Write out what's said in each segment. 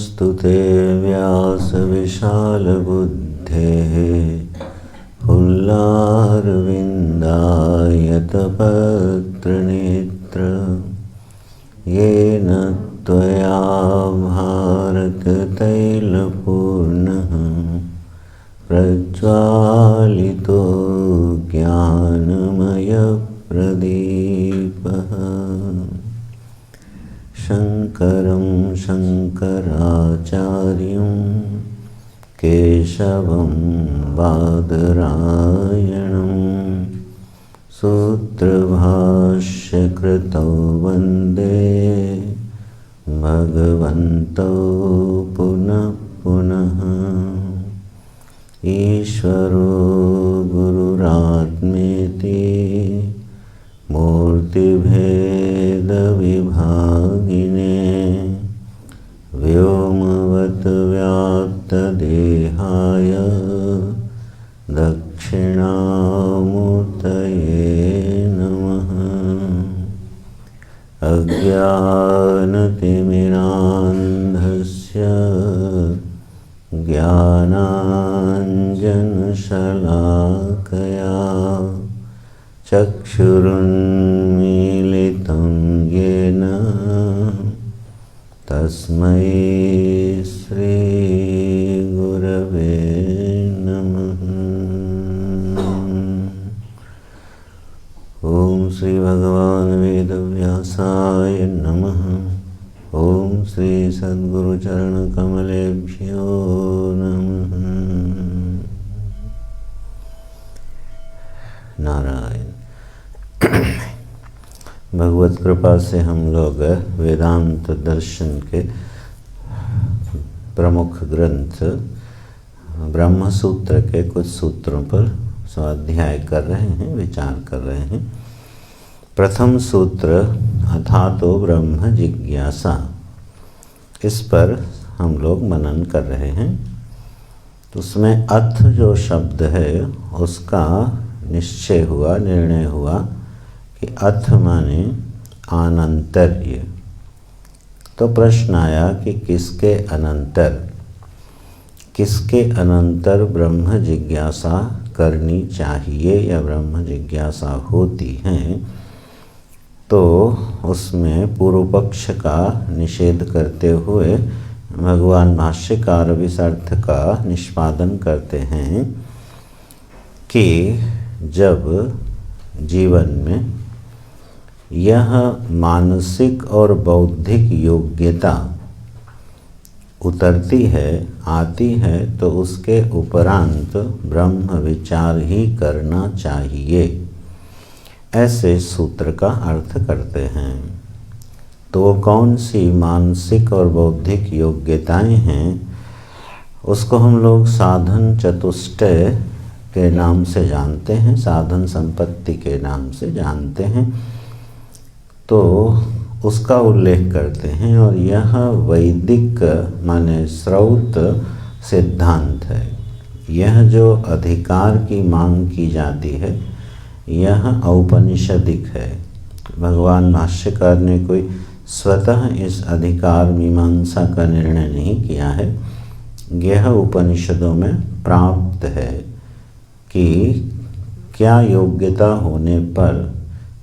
स्तुते व्यासविशालबुद्धेः फुल्लारविन्दायतपत्रनेत्र येन त्वया भारततैलपूर्णः प्रज्वालितो ज्ञानमयप्रदीपः शङ्करं शङ्कराचार्यं केशवं बादरायणं सूत्रभाष्यकृतौ वन्दे भगवन्तौ पुनः पुनः। ईश्वरो गुरुरात्मेति मूर्तिभेदविभागिने व्योमवद्व्याप्तदेहाय दक्षिणामूर्तये नमः। अज्ञानतिमिरान्धस्य ज्ञानाञ्जनशलाकया चक्षुरुन्मीलितं येन तस्मै श्रीगुरवे नमः। ॐ श्री भगवान् वेदव्यासाय नमः। ॐ श्री सद्गुरुचरणकमलेभ्यो नमः। नारायण। भगवत कृपा से हम लोग वेदांत दर्शन के प्रमुख ग्रंथ ब्रह्म सूत्र के कुछ सूत्रों पर स्वाध्याय कर रहे हैं, विचार कर रहे हैं। प्रथम सूत्र अथातो ब्रह्म जिज्ञासा, इस पर हम लोग मनन कर रहे हैं। तो उसमें अथ जो शब्द है उसका निश्चय हुआ, निर्णय हुआ कि अथ माने अनंतर्य। तो प्रश्न आया कि किसके अनंतर ब्रह्म जिज्ञासा करनी चाहिए या ब्रह्म जिज्ञासा होती है। तो उसमें पूर्व पक्ष का निषेध करते हुए भगवान भाष्यकार इस अर्थ का निष्पादन करते हैं कि जब जीवन में यह मानसिक और बौद्धिक योग्यता उतरती है, आती है, तो उसके उपरांत ब्रह्म विचार ही करना चाहिए, ऐसे सूत्र का अर्थ करते हैं। तो वो कौन सी मानसिक और बौद्धिक योग्यताएं हैं, उसको हम लोग साधन चतुष्टय के नाम से जानते हैं, साधन संपत्ति के नाम से जानते हैं। तो उसका उल्लेख करते हैं और यह वैदिक माने श्रौत सिद्धांत है। यह जो अधिकार की मांग की जाती है यह औपनिषदिक है। भगवान भाष्यकार ने कोई स्वतः इस अधिकार मीमांसा का निर्णय नहीं किया है। यह उपनिषदों में प्राप्त है कि क्या योग्यता होने पर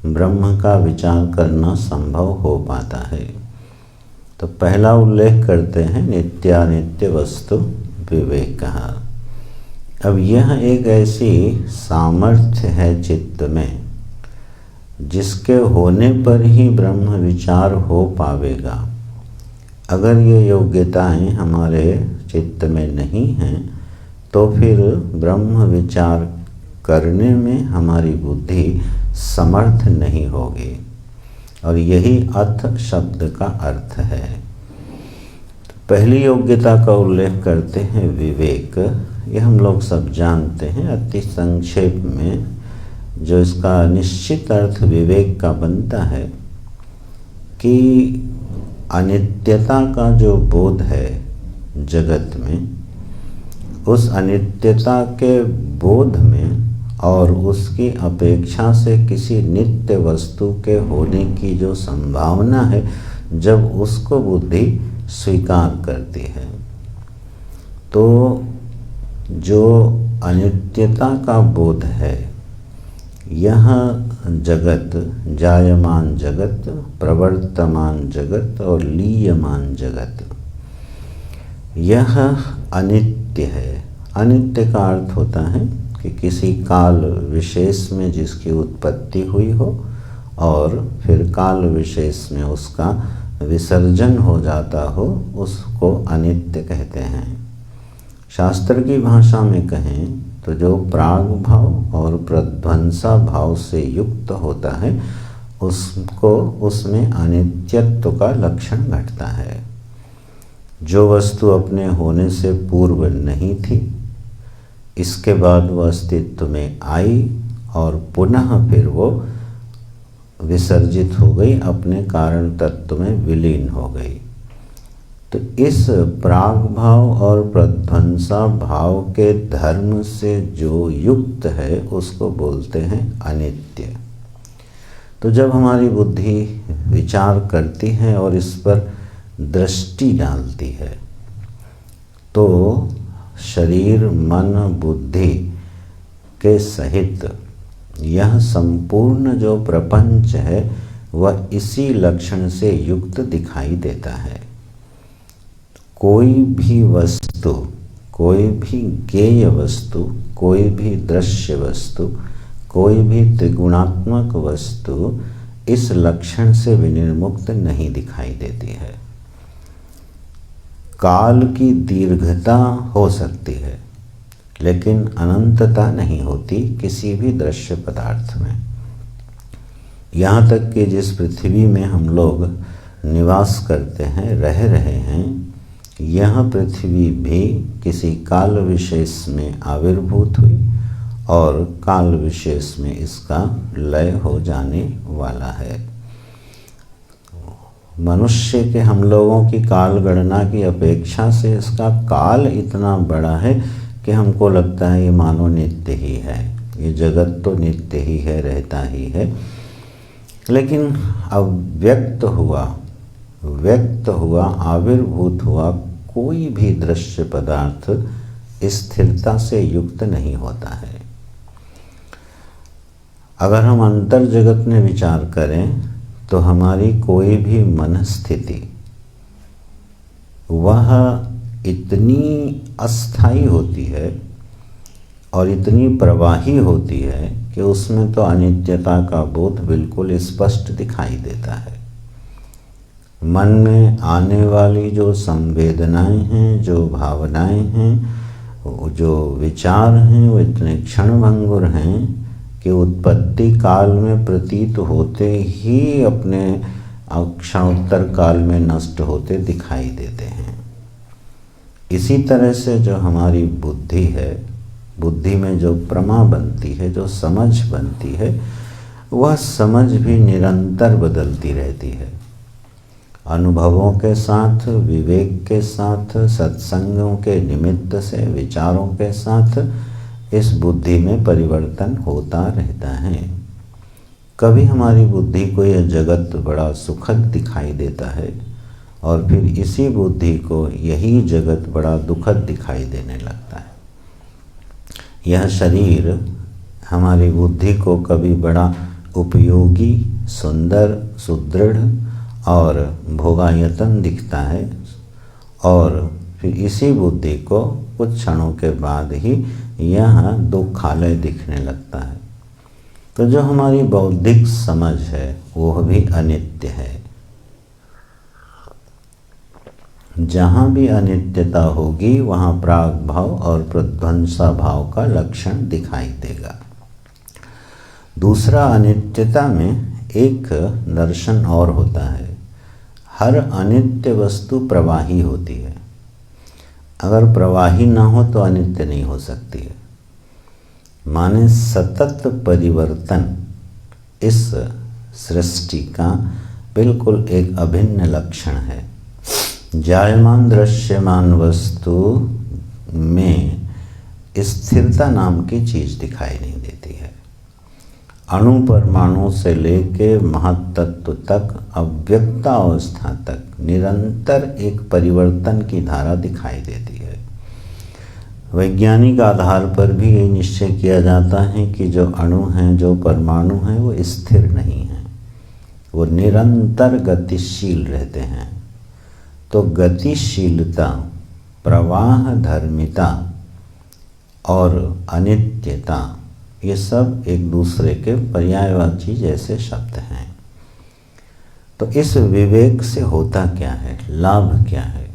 ब्रह्म का विचार करना संभव हो पाता है। तो पहला उल्लेख करते हैं नित्यानित्य वस्तु विवेक। अब यह एक ऐसी सामर्थ्य है चित्त में जिसके होने पर ही ब्रह्म विचार हो पावेगा। अगर ये योग्यताएं हमारे चित्त में नहीं हैं तो फिर ब्रह्म विचार करने में हमारी बुद्धि समर्थ नहीं होगी। और यही अर्थ शब्द का अर्थ है। पहली योग्यता का उल्लेख करते हैं विवेक। यह हम लोग सब जानते हैं। अति संक्षेप में जो इसका निश्चित अर्थ विवेक का बनता है कि अनित्यता का जो बोध है जगत में, उस अनित्यता के बोध में और उसकी अपेक्षा से किसी नित्य वस्तु के होने की जो संभावना है, जब उसको बुद्धि स्वीकार करती है तो जो अनित्यता का बोध है, यह जगत, जायमान जगत, प्रवर्तमान जगत और लीयमान जगत, यह अनित्य है। अनित्य का अर्थ होता है कि किसी काल विशेष में जिसकी उत्पत्ति हुई हो और फिर काल विशेष में उसका विसर्जन हो जाता हो, उसको अनित्य कहते हैं। शास्त्र की भाषा में कहें तो जो प्राग भाव और प्रध्वंसा भाव से युक्त होता है, उसको उसमें अनित्यत्व का लक्षण घटता है। जो वस्तु अपने होने से पूर्व नहीं थी, इसके बाद वह अस्तित्व में आई और पुनः फिर वो विसर्जित हो गई, अपने कारण तत्व में विलीन हो गई। तो इस प्राग भाव और प्रध्वंसा भाव के धर्म से जो युक्त है उसको बोलते हैं अनित्य। तो जब हमारी बुद्धि विचार करती है और इस पर दृष्टि डालती है तो शरीर, मन, बुद्धि के सहित यह संपूर्ण जो प्रपंच है वह इसी लक्षण से युक्त दिखाई देता है। कोई भी वस्तु, कोई भी ज्ञेय वस्तु, कोई भी दृश्य वस्तु, कोई भी त्रिगुणात्मक वस्तु इस लक्षण से विनिर्मुक्त नहीं दिखाई देती है। काल की दीर्घता हो सकती है लेकिन अनंतता नहीं होती किसी भी दृश्य पदार्थ में। यहाँ तक कि जिस पृथ्वी में हम लोग निवास करते हैं, रह रहे हैं, यह पृथ्वी भी किसी काल विशेष में आविर्भूत हुई और काल विशेष में इसका लय हो जाने वाला है। मनुष्य के, हम लोगों की काल गणना की अपेक्षा से इसका काल इतना बड़ा है कि हमको लगता है ये मानो नित्य ही है। ये जगत तो नित्य ही है, रहता ही है, लेकिन अब व्यक्त हुआ, आविर्भूत हुआ कोई भी दृश्य पदार्थ स्थिरता से युक्त नहीं होता है। अगर हम अंतर जगत में विचार करें तो हमारी कोई भी मन स्थिति वह इतनी अस्थाई होती है और इतनी प्रवाही होती है कि उसमें तो अनित्यता का बोध बिल्कुल स्पष्ट दिखाई देता है। मन में आने वाली जो संवेदनाएं हैं, जो भावनाएं हैं, जो विचार हैं, वो इतने क्षणभंगुर हैं कि उत्पत्ति काल में प्रतीत होते ही अपने क्षणोत्तर काल में नष्ट होते दिखाई देते हैं। इसी तरह से जो हमारी बुद्धि है, बुद्धि में जो प्रमा बनती है, जो समझ बनती है, वह समझ भी निरंतर बदलती रहती है। अनुभवों के साथ, विवेक के साथ, सत्संगों के निमित्त से, विचारों के साथ इस बुद्धि में परिवर्तन होता रहता है। कभी हमारी बुद्धि को यह जगत बड़ा सुखद दिखाई देता है और फिर इसी बुद्धि को यही जगत बड़ा दुखद दिखाई देने लगता है। यह शरीर हमारी बुद्धि को कभी बड़ा उपयोगी, सुंदर, सुदृढ़ और भोगायतन दिखता है और फिर इसी बुद्धि को कुछ क्षणों के बाद ही यह दुखालय दिखने लगता है। तो जो हमारी बौद्धिक समझ है वह भी अनित्य है। जहाँ भी अनित्यता होगी वहाँ प्राग भाव और प्रध्वंसा भाव का लक्षण दिखाई देगा। दूसरा, अनित्यता में एक दर्शन और होता है। हर अनित्य वस्तु प्रवाही होती है। अगर प्रवाही ना हो तो अनित्य नहीं हो सकती है। माने सतत परिवर्तन इस सृष्टि का बिल्कुल एक अभिन्न लक्षण है। जायमान दृश्यमान वस्तु में स्थिरता नाम की चीज़ दिखाई नहीं देती है। अणु परमाणु से लेके महत्तत्व तक अव्यक्तावस्था तक निरंतर एक परिवर्तन की धारा दिखाई देती है। वैज्ञानिक आधार पर भी ये निश्चय किया जाता है कि जो अणु हैं, जो परमाणु हैं, वो स्थिर नहीं हैं, वो निरंतर गतिशील रहते हैं। तो गतिशीलता, प्रवाह धर्मिता और अनित्यता, ये सब एक दूसरे के पर्यायवाची जैसे शब्द हैं। तो इस विवेक से होता क्या है, लाभ क्या है?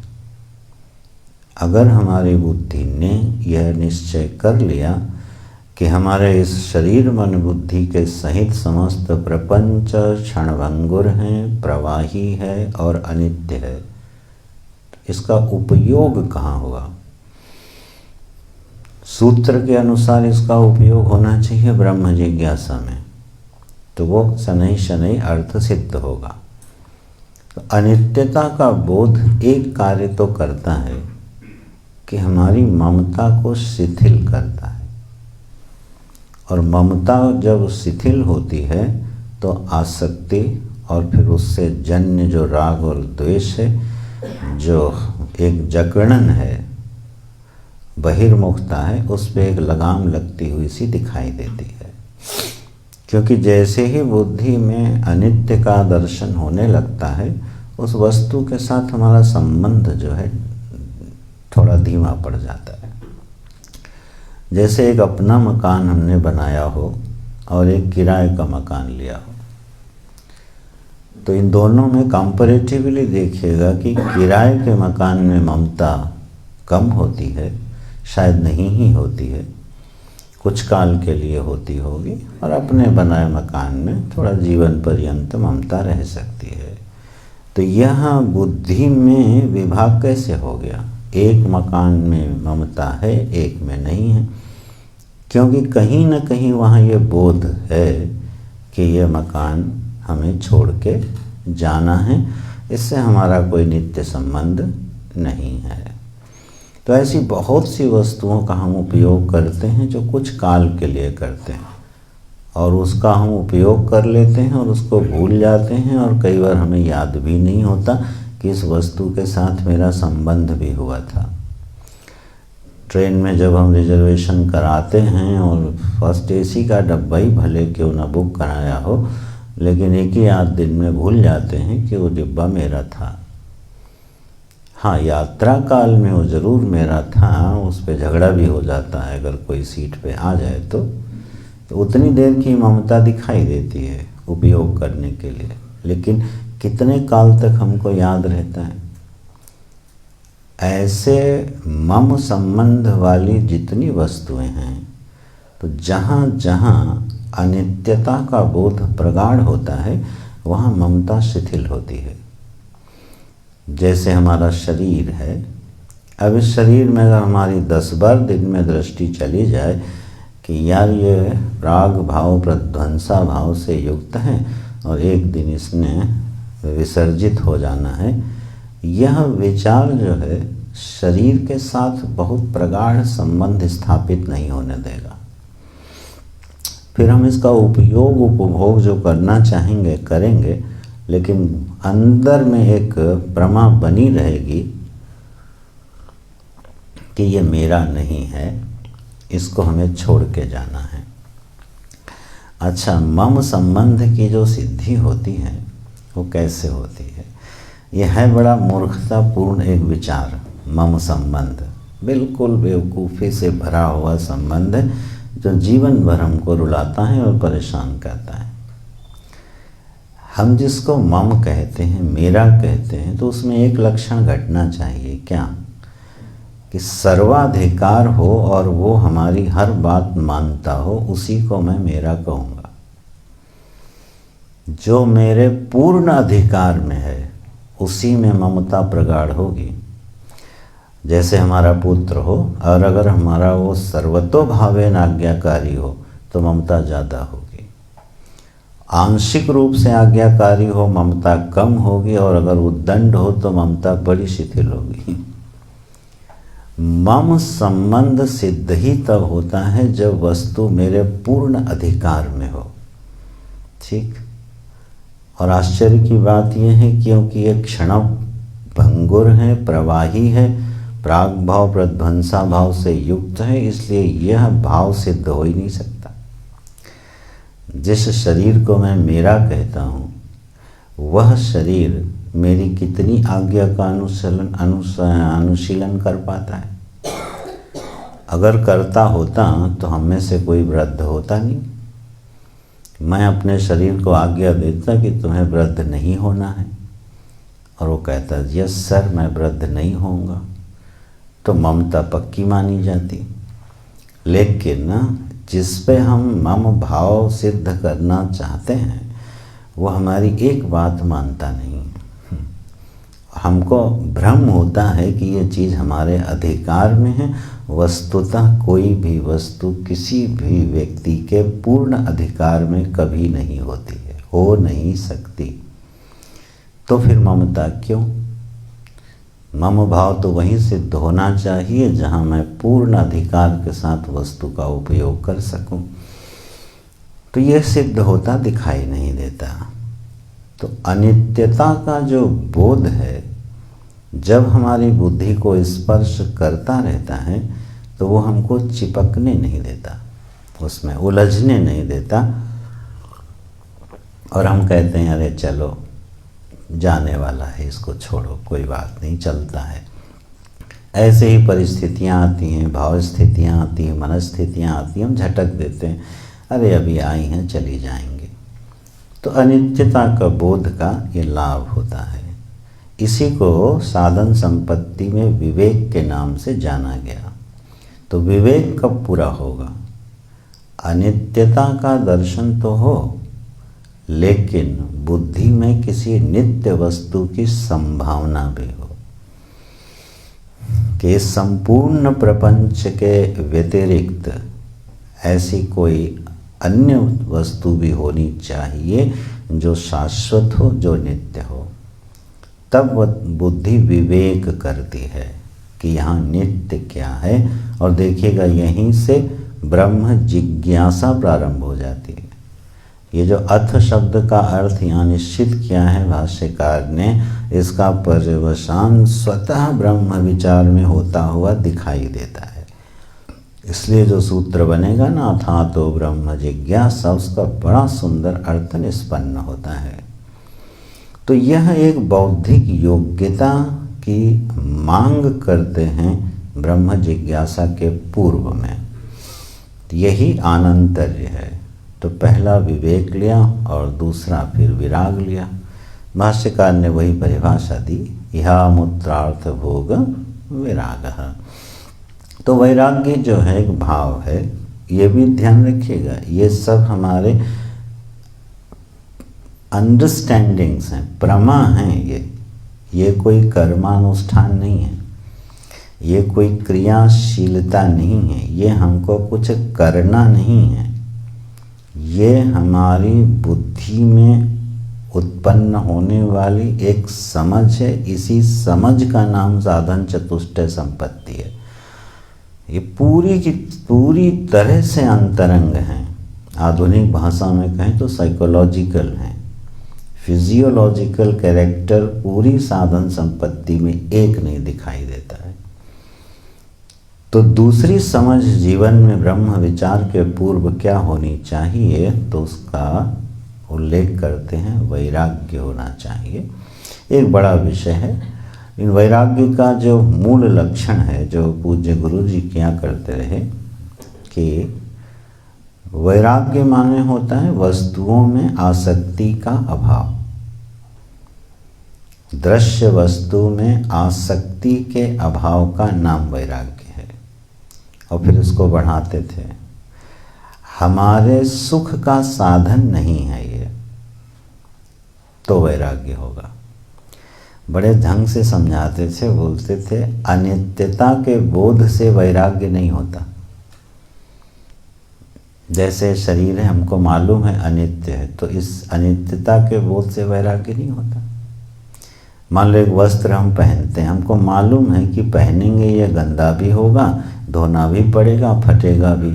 अगर हमारी बुद्धि ने यह निश्चय कर लिया कि हमारे इस शरीर मन बुद्धि के सहित समस्त प्रपंच क्षणभंगुर हैं, प्रवाही है और अनित्य है, इसका उपयोग कहाँ होगा? सूत्र के अनुसार इसका उपयोग होना चाहिए ब्रह्म जिज्ञासा में, तो वो शनै शनै अर्थ सिद्ध होगा। तो अनित्यता का बोध एक कार्य तो करता है कि हमारी ममता को शिथिल करता है, और ममता जब शिथिल होती है तो आसक्ति और फिर उससे जन्य जो राग और द्वेष है, जो एक जकड़न है, बहिर्मुखता है, उस पे एक लगाम लगती हुई सी दिखाई देती है। क्योंकि जैसे ही बुद्धि में अनित्य का दर्शन होने लगता है, उस वस्तु के साथ हमारा संबंध जो है थोड़ा धीमा पड़ जाता है। जैसे एक अपना मकान हमने बनाया हो और एक किराए का मकान लिया हो, तो इन दोनों में कंपैरेटिवली देखिएगा कि किराए के मकान में ममता कम होती है, शायद नहीं ही होती है, कुछ काल के लिए होती होगी, और अपने बनाए मकान में थोड़ा जीवन पर्यंत ममता रह सकती है। तो यहाँ बुद्धि में विभाग कैसे हो गया? एक मकान में ममता है, एक में नहीं है, क्योंकि कहीं न कहीं वहाँ ये बोध है कि ये मकान हमें छोड़ के जाना है, इससे हमारा कोई नित्य संबंध नहीं है। तो ऐसी बहुत सी वस्तुओं का हम उपयोग करते हैं जो कुछ काल के लिए करते हैं, और उसका हम उपयोग कर लेते हैं और उसको भूल जाते हैं, और कई बार हमें याद भी नहीं होता कि इस वस्तु के साथ मेरा संबंध भी हुआ था। ट्रेन में जब हम रिजर्वेशन कराते हैं और फर्स्ट एसी का डब्बा ही भले क्यों ना बुक कराया हो, लेकिन एक ही आध दिन में भूल जाते हैं कि वो डिब्बा मेरा था। हाँ, यात्रा काल में वो ज़रूर मेरा था, उस पर झगड़ा भी हो जाता है अगर कोई सीट पे आ जाए तो उतनी देर की ममता दिखाई देती है उपयोग करने के लिए, लेकिन कितने काल तक हमको याद रहता है? ऐसे मम संबंध वाली जितनी वस्तुएं हैं, तो जहाँ जहाँ अनित्यता का बोध प्रगाढ़ होता है वहाँ ममता शिथिल होती है। जैसे हमारा शरीर है, अब इस शरीर में अगर हमारी 10 बार दिन में दृष्टि चली जाए कि यार ये राग भाव प्रध्वंसा भाव से युक्त है और एक दिन इसने विसर्जित हो जाना है, यह विचार जो है शरीर के साथ बहुत प्रगाढ़ संबंध स्थापित नहीं होने देगा। फिर हम इसका उपयोग उपभोग जो करना चाहेंगे करेंगे, लेकिन अंदर में एक प्रमा बनी रहेगी कि ये मेरा नहीं है, इसको हमें छोड़ के जाना है। अच्छा, मम संबंध की जो सिद्धि होती है वो कैसे होती है? यह है बड़ा मूर्खतापूर्ण एक विचार मम संबंध बिल्कुल बेवकूफ़ी से भरा हुआ संबंध है, जो जीवन भर हमको रुलाता है और परेशान करता है। हम जिसको मम कहते हैं, मेरा कहते हैं, तो उसमें एक लक्षण घटना चाहिए। क्या? कि सर्वाधिकार हो और वो हमारी हर बात मानता हो, उसी को मैं मेरा कहूँगा। जो मेरे पूर्ण अधिकार में है उसी में ममता प्रगाढ़ होगी। जैसे हमारा पुत्र हो और अगर हमारा वो सर्वतोभावेन आज्ञाकारी हो तो ममता ज़्यादा होगी। आंशिक रूप से आज्ञाकारी हो ममता कम होगी, और अगर उद्दंड हो तो ममता बड़ी शिथिल होगी। मम संबंध सिद्ध ही तब होता है जब वस्तु मेरे पूर्ण अधिकार में हो। ठीक। और आश्चर्य की बात यह है क्योंकि ये क्षण भंगुर है, प्रवाही है, प्राग भाव प्रध्वंसा भाव से युक्त है, इसलिए यह भाव सिद्ध हो ही नहीं सकता। जिस शरीर को मैं मेरा कहता हूँ वह शरीर मेरी कितनी आज्ञा का अनुशीलन कर पाता है? अगर करता होता तो हम में से कोई वृद्ध होता नहीं। मैं अपने शरीर को आज्ञा देता कि तुम्हें वृद्ध नहीं होना है, और वो कहता यस सर मैं वृद्ध नहीं होऊंगा, तो ममता पक्की मानी जाती। लेकिन जिस पे हम मम भाव सिद्ध करना चाहते हैं वो हमारी एक बात मानता नहीं। हमको भ्रम होता है कि ये चीज़ हमारे अधिकार में है। वस्तुतः कोई भी वस्तु किसी भी व्यक्ति के पूर्ण अधिकार में कभी नहीं होती है, हो नहीं सकती। तो फिर ममता क्यों? मम भाव तो वहीं सिद्ध होना चाहिए जहाँ मैं पूर्ण अधिकार के साथ वस्तु का उपयोग कर सकूं। तो यह सिद्ध होता दिखाई नहीं देता। तो अनित्यता का जो बोध है जब हमारी बुद्धि को स्पर्श करता रहता है तो वो हमको चिपकने नहीं देता, उसमें उलझने नहीं देता, और हम कहते हैं अरे चलो जाने वाला है, इसको छोड़ो, कोई बात नहीं, चलता है। ऐसे ही परिस्थितियाँ आती हैं, भाव स्थितियाँ आती हैं, मनस्थितियाँ आती हैं, हम झटक देते हैं, अरे अभी आई हैं चली जाएंगे। तो अनित्यता का बोध का ये लाभ होता है। इसी को साधन संपत्ति में विवेक के नाम से जाना गया। तो विवेक कब पूरा होगा? अनित्यता का दर्शन तो हो, लेकिन बुद्धि में किसी नित्य वस्तु की संभावना भी हो कि संपूर्ण प्रपंच के व्यतिरिक्त ऐसी कोई अन्य वस्तु भी होनी चाहिए जो शाश्वत हो, जो नित्य हो। तब वह बुद्धि विवेक करती है कि यहाँ नित्य क्या है, और देखिएगा यहीं से ब्रह्म जिज्ञासा प्रारंभ हो जाती है। ये जो अथ शब्द का अर्थ यहाँ निश्चित किया है भाष्यकार ने, इसका पर्यवसान स्वतः ब्रह्म विचार में होता हुआ दिखाई देता है। इसलिए जो सूत्र बनेगा ना, था तो ब्रह्म जिज्ञासा, उसका बड़ा सुंदर अर्थ निष्पन्न होता है। तो यह एक बौद्धिक योग्यता की मांग करते हैं ब्रह्म जिज्ञासा के पूर्व में। यही आनंतर्य है। तो पहला विवेक लिया और दूसरा फिर विराग लिया। भाष्यकार ने वही परिभाषा दी, यह मूत्रार्थ भोग विराग। तो वैराग्य जो है एक भाव है, ये भी ध्यान रखिएगा। ये सब हमारे अंडरस्टैंडिंग्स हैं, प्रमा हैं। ये कोई कर्मानुष्ठान नहीं है, ये कोई क्रियाशीलता नहीं है, ये हमको कुछ करना नहीं है। ये हमारी बुद्धि में उत्पन्न होने वाली एक समझ है। इसी समझ का नाम साधन चतुष्टय संपत्ति है। ये पूरी की पूरी तरह से अंतरंग हैं। आधुनिक भाषा में कहें तो साइकोलॉजिकल हैं। फिजियोलॉजिकल कैरेक्टर पूरी साधन संपत्ति में एक नहीं दिखाई देता है। तो दूसरी समझ जीवन में ब्रह्म विचार के पूर्व क्या होनी चाहिए, तो उसका उल्लेख करते हैं वैराग्य होना चाहिए। एक बड़ा विषय है, इन वैराग्य का जो मूल लक्षण है, जो पूज्य गुरु जी क्या करते रहे कि वैराग्य माने होता है वस्तुओं में आसक्ति का अभाव। दृश्य वस्तु में आसक्ति के अभाव का नाम वैराग्य है। और फिर उसको बढ़ाते थे, हमारे सुख का साधन नहीं है ये, तो वैराग्य होगा। बड़े ढंग से समझाते थे, बोलते थे अनित्यता के बोध से वैराग्य नहीं होता। जैसे शरीर है, हमको मालूम है अनित्य है, तो इस अनित्यता के बोध से वैराग्य नहीं होता। मान लो एक वस्त्र हम पहनते हैं, हमको मालूम है कि पहनेंगे ये गंदा भी होगा, धोना भी पड़ेगा, फटेगा भी,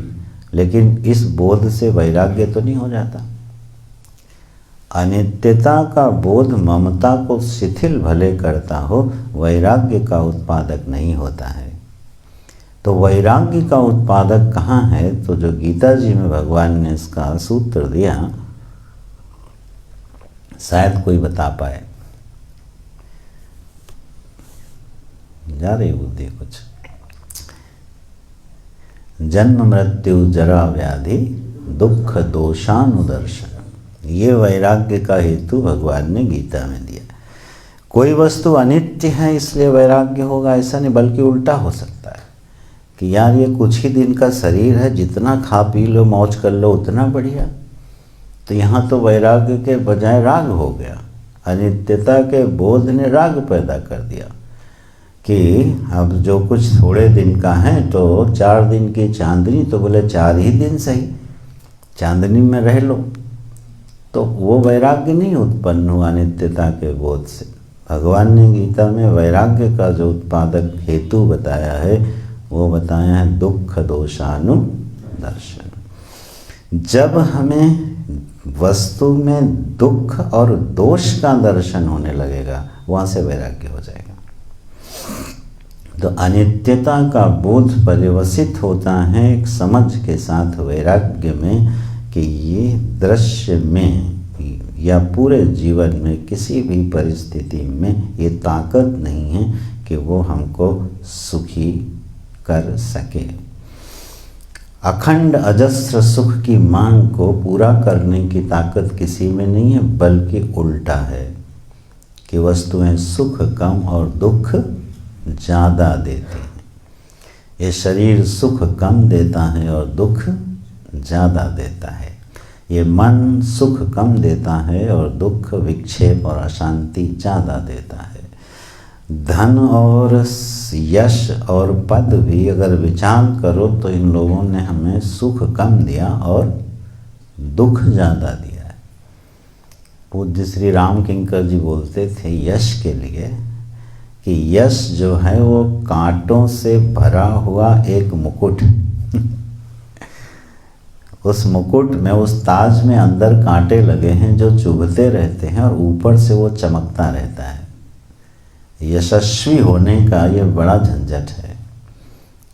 लेकिन इस बोध से वैराग्य तो नहीं हो जाता। अनित्यता का बोध ममता को शिथिल भले करता हो, वैराग्य का उत्पादक नहीं होता है। तो वैराग्य का उत्पादक कहाँ है? तो जो गीता जी में भगवान ने इसका सूत्र दिया, शायद कोई बता पाए। जा रही बुद्धि कुछ। जन्म मृत्यु जरा व्याधि दुख दोषानुदर्शन, ये वैराग्य का हेतु भगवान ने गीता में दिया। कोई वस्तु अनित्य है इसलिए वैराग्य होगा, ऐसा नहीं, बल्कि उल्टा हो सकता है कि यार ये कुछ ही दिन का शरीर है, जितना खा पी लो मौज कर लो उतना बढ़िया। तो यहाँ तो वैराग्य के बजाय राग हो गया। अनित्यता के बोध ने राग पैदा कर दिया कि अब जो कुछ थोड़े दिन का है, तो 4 दिन की चांदनी, तो बोले 4 ही दिन सही, चांदनी में रह लो। तो वो वैराग्य नहीं उत्पन्न हुआ नित्यता के बोध से। भगवान ने गीता में वैराग्य का जो उत्पादक हेतु बताया है, वो बताया है दुख दोषानुदर्शन। जब हमें वस्तु में दुख और दोष का दर्शन होने लगेगा, वहाँ से वैराग्य हो जाएगा। तो अनित्यता का बोध परिवसित होता है एक समझ के साथ वैराग्य में कि ये दृश्य में या पूरे जीवन में किसी भी परिस्थिति में ये ताकत नहीं है कि वो हमको सुखी कर सके। अखंड अजस्र सुख की मांग को पूरा करने की ताकत किसी में नहीं है, बल्कि उल्टा है कि वस्तुएं सुख कम और दुख ज़्यादा देती हैं। ये शरीर सुख कम देता है और दुख ज़्यादा देता है। ये मन सुख कम देता है और दुख, विक्षेप और अशांति ज़्यादा देता है। धन और यश और पद भी अगर विचार करो तो इन लोगों ने हमें सुख कम दिया और दुख ज़्यादा दिया है। पूज्य श्री राम किंकर जी बोलते थे यश के लिए कि यश जो है वो कांटों से भरा हुआ एक मुकुट उस मुकुट में, उस ताज में अंदर कांटे लगे हैं जो चुभते रहते हैं और ऊपर से वो चमकता रहता है। यशस्वी होने का ये बड़ा झंझट है,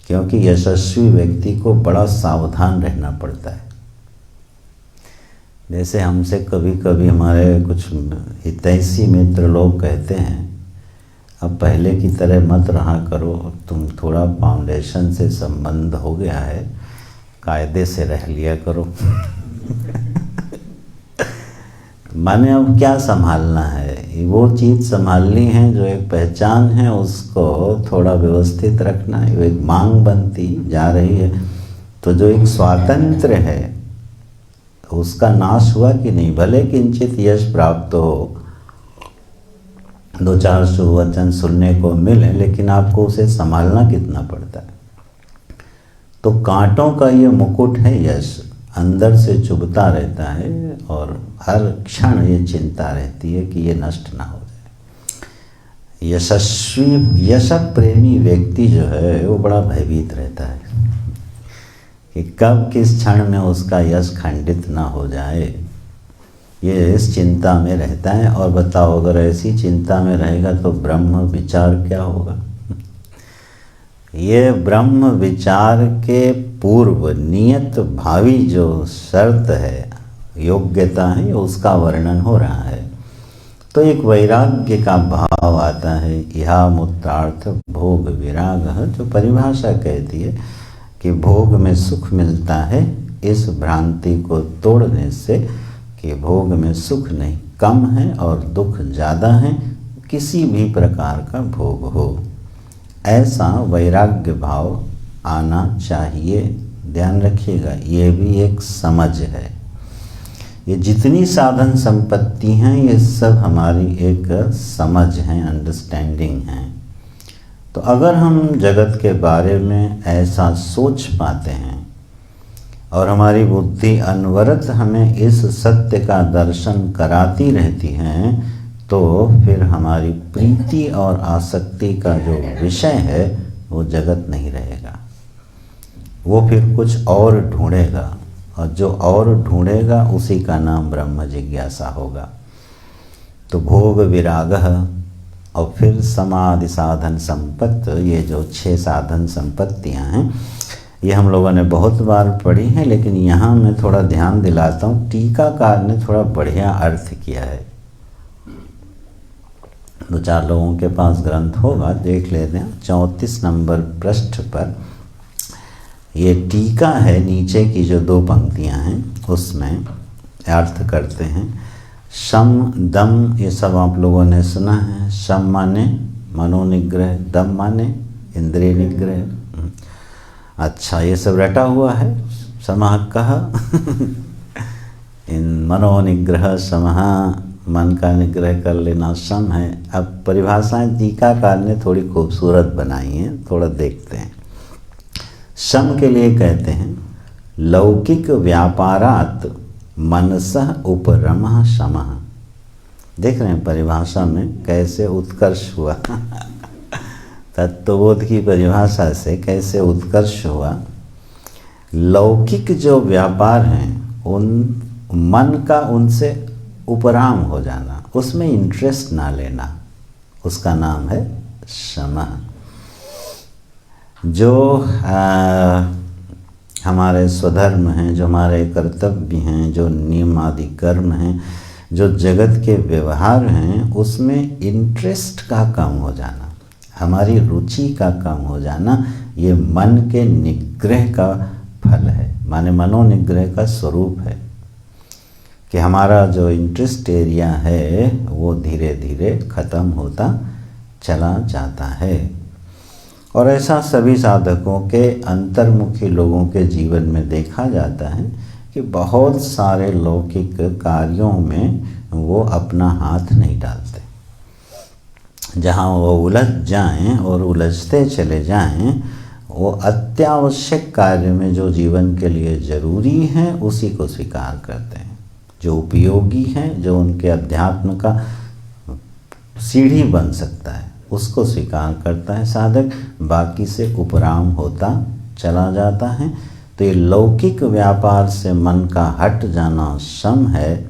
क्योंकि यशस्वी व्यक्ति को बड़ा सावधान रहना पड़ता है। जैसे हमसे कभी कभी हमारे कुछ हितैषी मित्र लोग कहते हैं, अब पहले की तरह मत रहा करो, तुम थोड़ा फाउंडेशन से संबंध हो गया है, कायदे से रह लिया करो। माने अब क्या संभालना है? वो चीज़ संभालनी है जो एक पहचान है, उसको थोड़ा व्यवस्थित रखना है। वो एक मांग बनती जा रही है, तो जो एक स्वातंत्र्य है उसका नाश हुआ कि नहीं? भले किंचित यश प्राप्त हो, 2-4 शुभ वचन सुनने को मिले, लेकिन आपको उसे संभालना कितना पड़ता है। तो कांटों का ये मुकुट है यश, अंदर से चुभता रहता है और हर क्षण ये चिंता रहती है कि ये नष्ट ना हो जाए। यशस्वी, यश प्रेमी व्यक्ति जो है वो बड़ा भयभीत रहता है कि कब किस क्षण में उसका यश खंडित ना हो जाए, ये इस चिंता में रहता है। और बताओ, अगर ऐसी चिंता में रहेगा तो ब्रह्म विचार क्या होगा? ये ब्रह्म विचार के पूर्व नियत भावी जो शर्त है, योग्यता है, उसका वर्णन हो रहा है। तो एक वैराग्य का भाव आता है। इहा मुक्तार्थ भोग विराग, जो परिभाषा कहती है कि भोग में सुख मिलता है, इस भ्रांति को तोड़ने से कि भोग में सुख नहीं, कम है और दुख ज़्यादा है, किसी भी प्रकार का भोग हो, ऐसा वैराग्य भाव आना चाहिए। ध्यान रखिएगा, ये भी एक समझ है। ये जितनी साधन संपत्ति हैं ये सब हमारी एक समझ है, अंडरस्टैंडिंग है। तो अगर हम जगत के बारे में ऐसा सोच पाते हैं और हमारी बुद्धि अनवरत हमें इस सत्य का दर्शन कराती रहती है, तो फिर हमारी प्रीति और आसक्ति का जो विषय है वो जगत नहीं रहेगा, वो फिर कुछ और ढूंढेगा, और जो और ढूंढेगा उसी का नाम ब्रह्म जिज्ञासा होगा। तो भोग विराग और फिर समाधि साधन संपत्ति, ये जो 6 साधन संपत्तियां हैं ये हम लोगों ने बहुत बार पढ़ी हैं, लेकिन यहाँ मैं थोड़ा ध्यान दिलाता हूँ, टीकाकार ने थोड़ा बढ़िया अर्थ किया है। 2-4 लोगों के पास ग्रंथ होगा, देख लेते हैं। 34 नंबर पृष्ठ पर ये टीका है, नीचे की जो 2 पंक्तियां हैं उसमें अर्थ करते हैं। शम दम, ये सब आप लोगों ने सुना है। शम माने मनोनिग्रह, दम माने इंद्रिय निग्रह। अच्छा, ये सब रटा हुआ है। समः कहा इन मनोनिग्रह समः, मन का निग्रह कर लेना शम है। अब परिभाषाएं टीकाकार ने थोड़ी खूबसूरत बनाई हैं, थोड़ा देखते हैं। शम के लिए कहते हैं लौकिक व्यापारात मनसः उपरमः शमः। देख रहे हैं परिभाषा में कैसे उत्कर्ष हुआ तत्वबोध की परिभाषा से कैसे उत्कर्ष हुआ। लौकिक जो व्यापार हैं उन मन का उनसे उपराम हो जाना, उसमें इंटरेस्ट ना लेना, उसका नाम है शमः। जो हमारे स्वधर्म हैं, जो हमारे कर्तव्य हैं, जो नियम आदि कर्म हैं, जो जगत के व्यवहार हैं, उसमें इंटरेस्ट का कम हो जाना, हमारी रुचि का कम हो जाना, ये मन के निग्रह का फल है, माने मनोनिग्रह का स्वरूप है कि हमारा जो इंटरेस्ट एरिया है वो धीरे धीरे खत्म होता चला जाता है। और ऐसा सभी साधकों के अंतर्मुखी लोगों के जीवन में देखा जाता है कि बहुत सारे लौकिक कार्यों में वो अपना हाथ नहीं डालते। जहाँ वो उलझ जाएं और उलझते चले जाएं, वो अत्यावश्यक कार्य में जो जीवन के लिए ज़रूरी है उसी को स्वीकार करते हैं। जो उपयोगी है, जो उनके अध्यात्म का सीढ़ी बन सकता है, उसको स्वीकार करता है साधक, बाकी से उपराम होता चला जाता है। तो ये लौकिक व्यापार से मन का हट जाना शम है।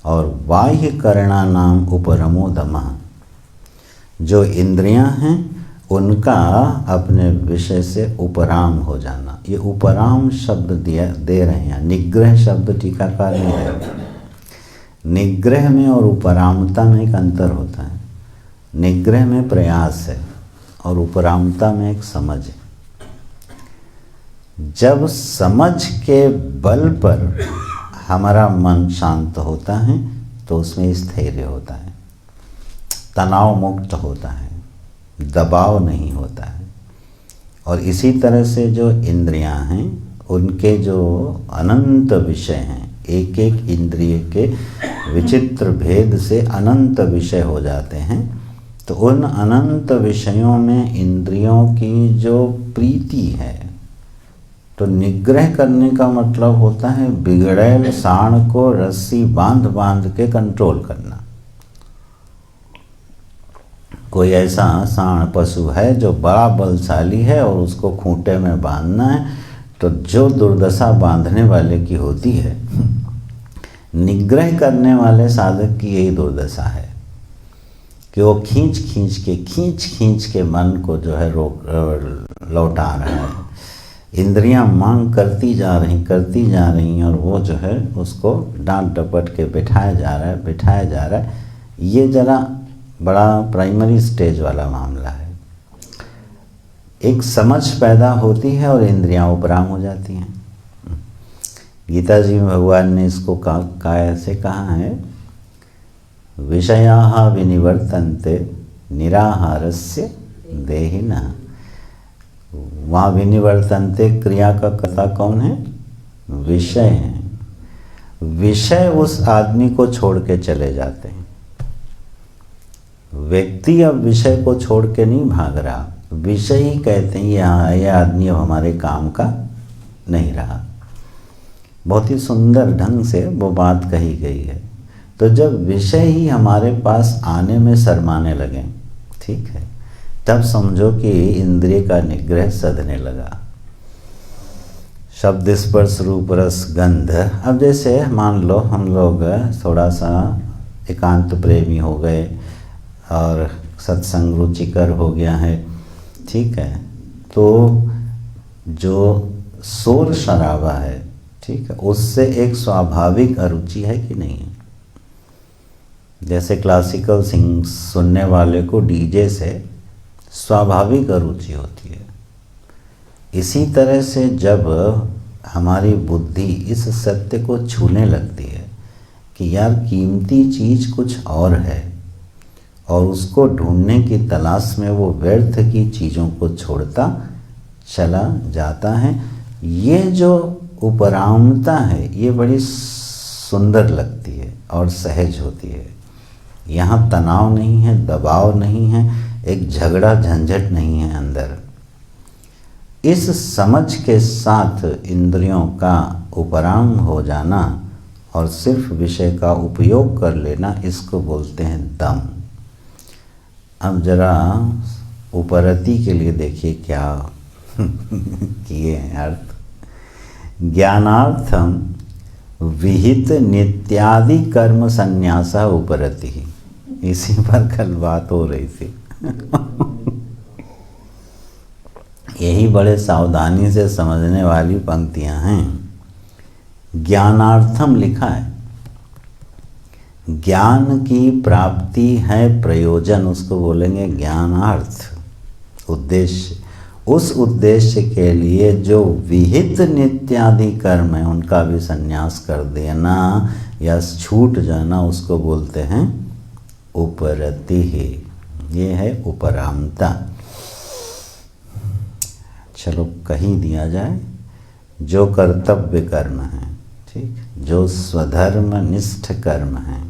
और बाह्य करना नाम उपरमो दमः, जो इंद्रियां हैं उनका अपने विषय से उपराम हो जाना। ये उपराम शब्द दे रहे हैं, निग्रह शब्द टीकाकार में है। निग्रह में और उपरामता में एक अंतर होता है। निग्रह में प्रयास है और उपरामता में एक समझ है। जब समझ के बल पर हमारा मन शांत होता है तो उसमें स्थैर्य होता है, तनाव मुक्त होता है, दबाव नहीं होता है। और इसी तरह से जो इंद्रियां हैं उनके जो अनंत विषय हैं, एक एक इंद्रिय के विचित्र भेद से अनंत विषय हो जाते हैं। तो उन अनंत विषयों में इंद्रियों की जो प्रीति है, तो निग्रह करने का मतलब होता है बिगड़ैल साण को रस्सी बांध बांध के कंट्रोल करना। कोई ऐसा साण पशु है जो बड़ा बलशाली है और उसको खूंटे में बांधना है, तो जो दुर्दशा बांधने वाले की होती है, निग्रह करने वाले साधक की यही दुर्दशा है कि वो खींच खींच के मन को जो है लौटा रहा है। इंद्रियां मांग करती जा रही और वो जो है उसको डांट डपट के बिठाया जा रहा है। ये जरा बड़ा प्राइमरी स्टेज वाला मामला है। एक समझ पैदा होती है और इंद्रियां उपराम हो जाती हैं। गीता जी में भगवान ने इसको कहा ऐसे कहा है, विषयाः विनिवर्तन्ते निराहारस्य देहिनः। वहाँ विनिवर्तन्ते क्रिया का कर्ता कौन है? विषय है। विषय उस आदमी को छोड़ के चले जाते हैं। व्यक्ति अब विषय को छोड़ के नहीं भाग रहा, विषय ही कहते हैं ये आदमी अब हमारे काम का नहीं रहा। बहुत ही सुंदर ढंग से वो बात कही गई है। तो जब विषय ही हमारे पास आने में शर्माने लगे, ठीक है, तब समझो कि इंद्रिय का निग्रह सधने लगा। शब्द स्पर्श रूप रस गंध। अब जैसे मान लो हम लोग थोड़ा सा एकांत प्रेमी हो गए और सत्संग रुचिकर हो गया है, ठीक है, तो जो शोर शराबा है, ठीक है, उससे एक स्वाभाविक अरुचि है कि नहीं? जैसे क्लासिकल सिंग सुनने वाले को डीजे से स्वाभाविक अरुचि होती है। इसी तरह से जब हमारी बुद्धि इस सत्य को छूने लगती है कि यार कीमती चीज़ कुछ और है और उसको ढूंढने की तलाश में वो व्यर्थ की चीज़ों को छोड़ता चला जाता है, ये जो उपरामता है ये बड़ी सुंदर लगती है और सहज होती है। यहाँ तनाव नहीं है, दबाव नहीं है, एक झगड़ा झंझट नहीं है अंदर। इस समझ के साथ इंद्रियों का उपराम हो जाना और सिर्फ विषय का उपयोग कर लेना, इसको बोलते हैं दम। अब जरा उपरति के लिए देखिए क्या किए हैं अर्थ। ज्ञानार्थम विहित नित्यादि कर्म संन्यास उपरति। इसी पर कल बात हो रही थी। यही बड़े सावधानी से समझने वाली पंक्तियां हैं। ज्ञानार्थम लिखा है, ज्ञान की प्राप्ति है प्रयोजन, उसको बोलेंगे ज्ञानार्थ, उद्देश्य। उस उद्देश्य के लिए जो विहित नित्यादि कर्म है उनका भी संन्यास कर देना या छूट जाना, उसको बोलते हैं उपरति ही। ये है उपरामता। चलो कहीं दिया जाए, जो कर्तव्य कर्म है, ठीक, जो स्वधर्म निष्ठ कर्म है,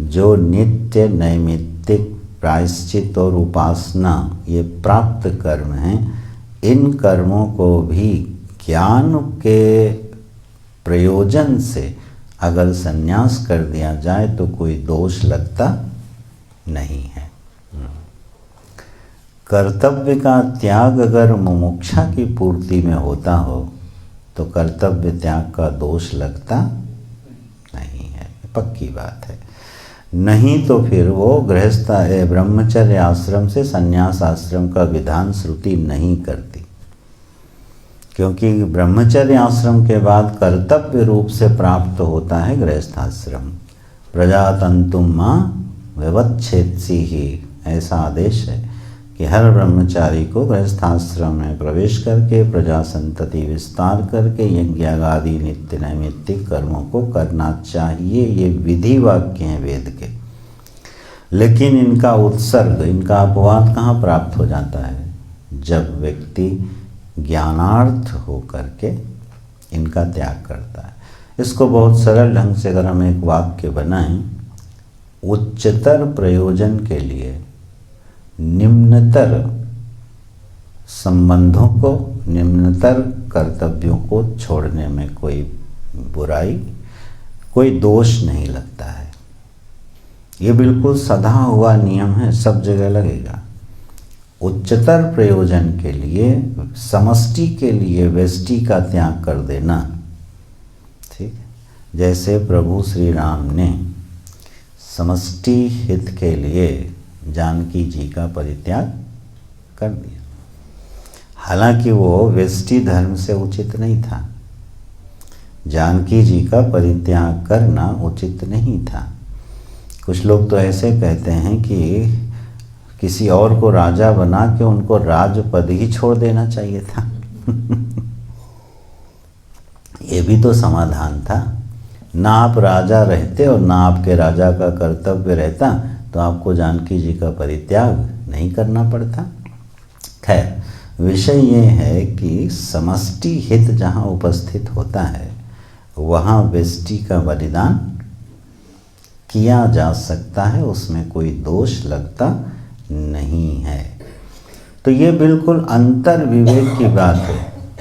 जो नित्य नैमित्तिक प्रायश्चित और उपासना ये प्राप्त कर्म हैं, इन कर्मों को भी ज्ञान के प्रयोजन से अगर संन्यास कर दिया जाए तो कोई दोष लगता नहीं है। कर्तव्य का त्याग अगर मुमुक्षा की पूर्ति में होता हो तो कर्तव्य त्याग का दोष लगता नहीं है, पक्की बात है। नहीं तो फिर वो गृहस्थ ब्रह्मचर्य आश्रम से संन्यास आश्रम का विधान श्रुति नहीं करती, क्योंकि ब्रह्मचर्य आश्रम के बाद कर्तव्य रूप से प्राप्त होता है गृहस्थाश्रम। प्रजातंतुम मां विवच्छेत्सि ही, ऐसा आदेश है कि हर ब्रह्मचारी को गृहस्थाश्रम में प्रवेश करके प्रजा संतति विस्तार करके यज्ञादि नित्य नैमित्तिक कर्मों को करना चाहिए। ये विधि वाक्य हैं वेद के। लेकिन इनका उत्सर्ग, इनका अपवाद कहाँ प्राप्त हो जाता है? जब व्यक्ति ज्ञानार्थ हो करके इनका त्याग करता है। इसको बहुत सरल ढंग से अगर हम एक वाक्य बनाएं, उच्चतर प्रयोजन के लिए निम्नतर संबंधों को, निम्नतर कर्तव्यों को छोड़ने में कोई बुराई, कोई दोष नहीं लगता है। ये बिल्कुल सदा हुआ नियम है, सब जगह लगेगा। उच्चतर प्रयोजन के लिए, समष्टि के लिए व्यष्टि का त्याग कर देना, ठीक है। जैसे प्रभु श्री राम ने समष्टि हित के लिए जानकी जी का परित्याग कर दिया। हालांकि वो व्यष्टि धर्म से उचित नहीं था, जानकी जी का परित्याग करना उचित नहीं था। कुछ लोग तो ऐसे कहते हैं कि किसी और को राजा बना के उनको राजपद ही छोड़ देना चाहिए था। ये भी तो समाधान था। ना आप राजा रहते और ना आपके राजा का कर्तव्य रहता तो आपको जानकी जी का परित्याग नहीं करना पड़ता। खैर, विषय ये है कि समष्टि हित जहाँ उपस्थित होता है वहाँ व्यष्टि का बलिदान किया जा सकता है, उसमें कोई दोष लगता नहीं है। तो ये बिल्कुल अंतर विवेक की बात है।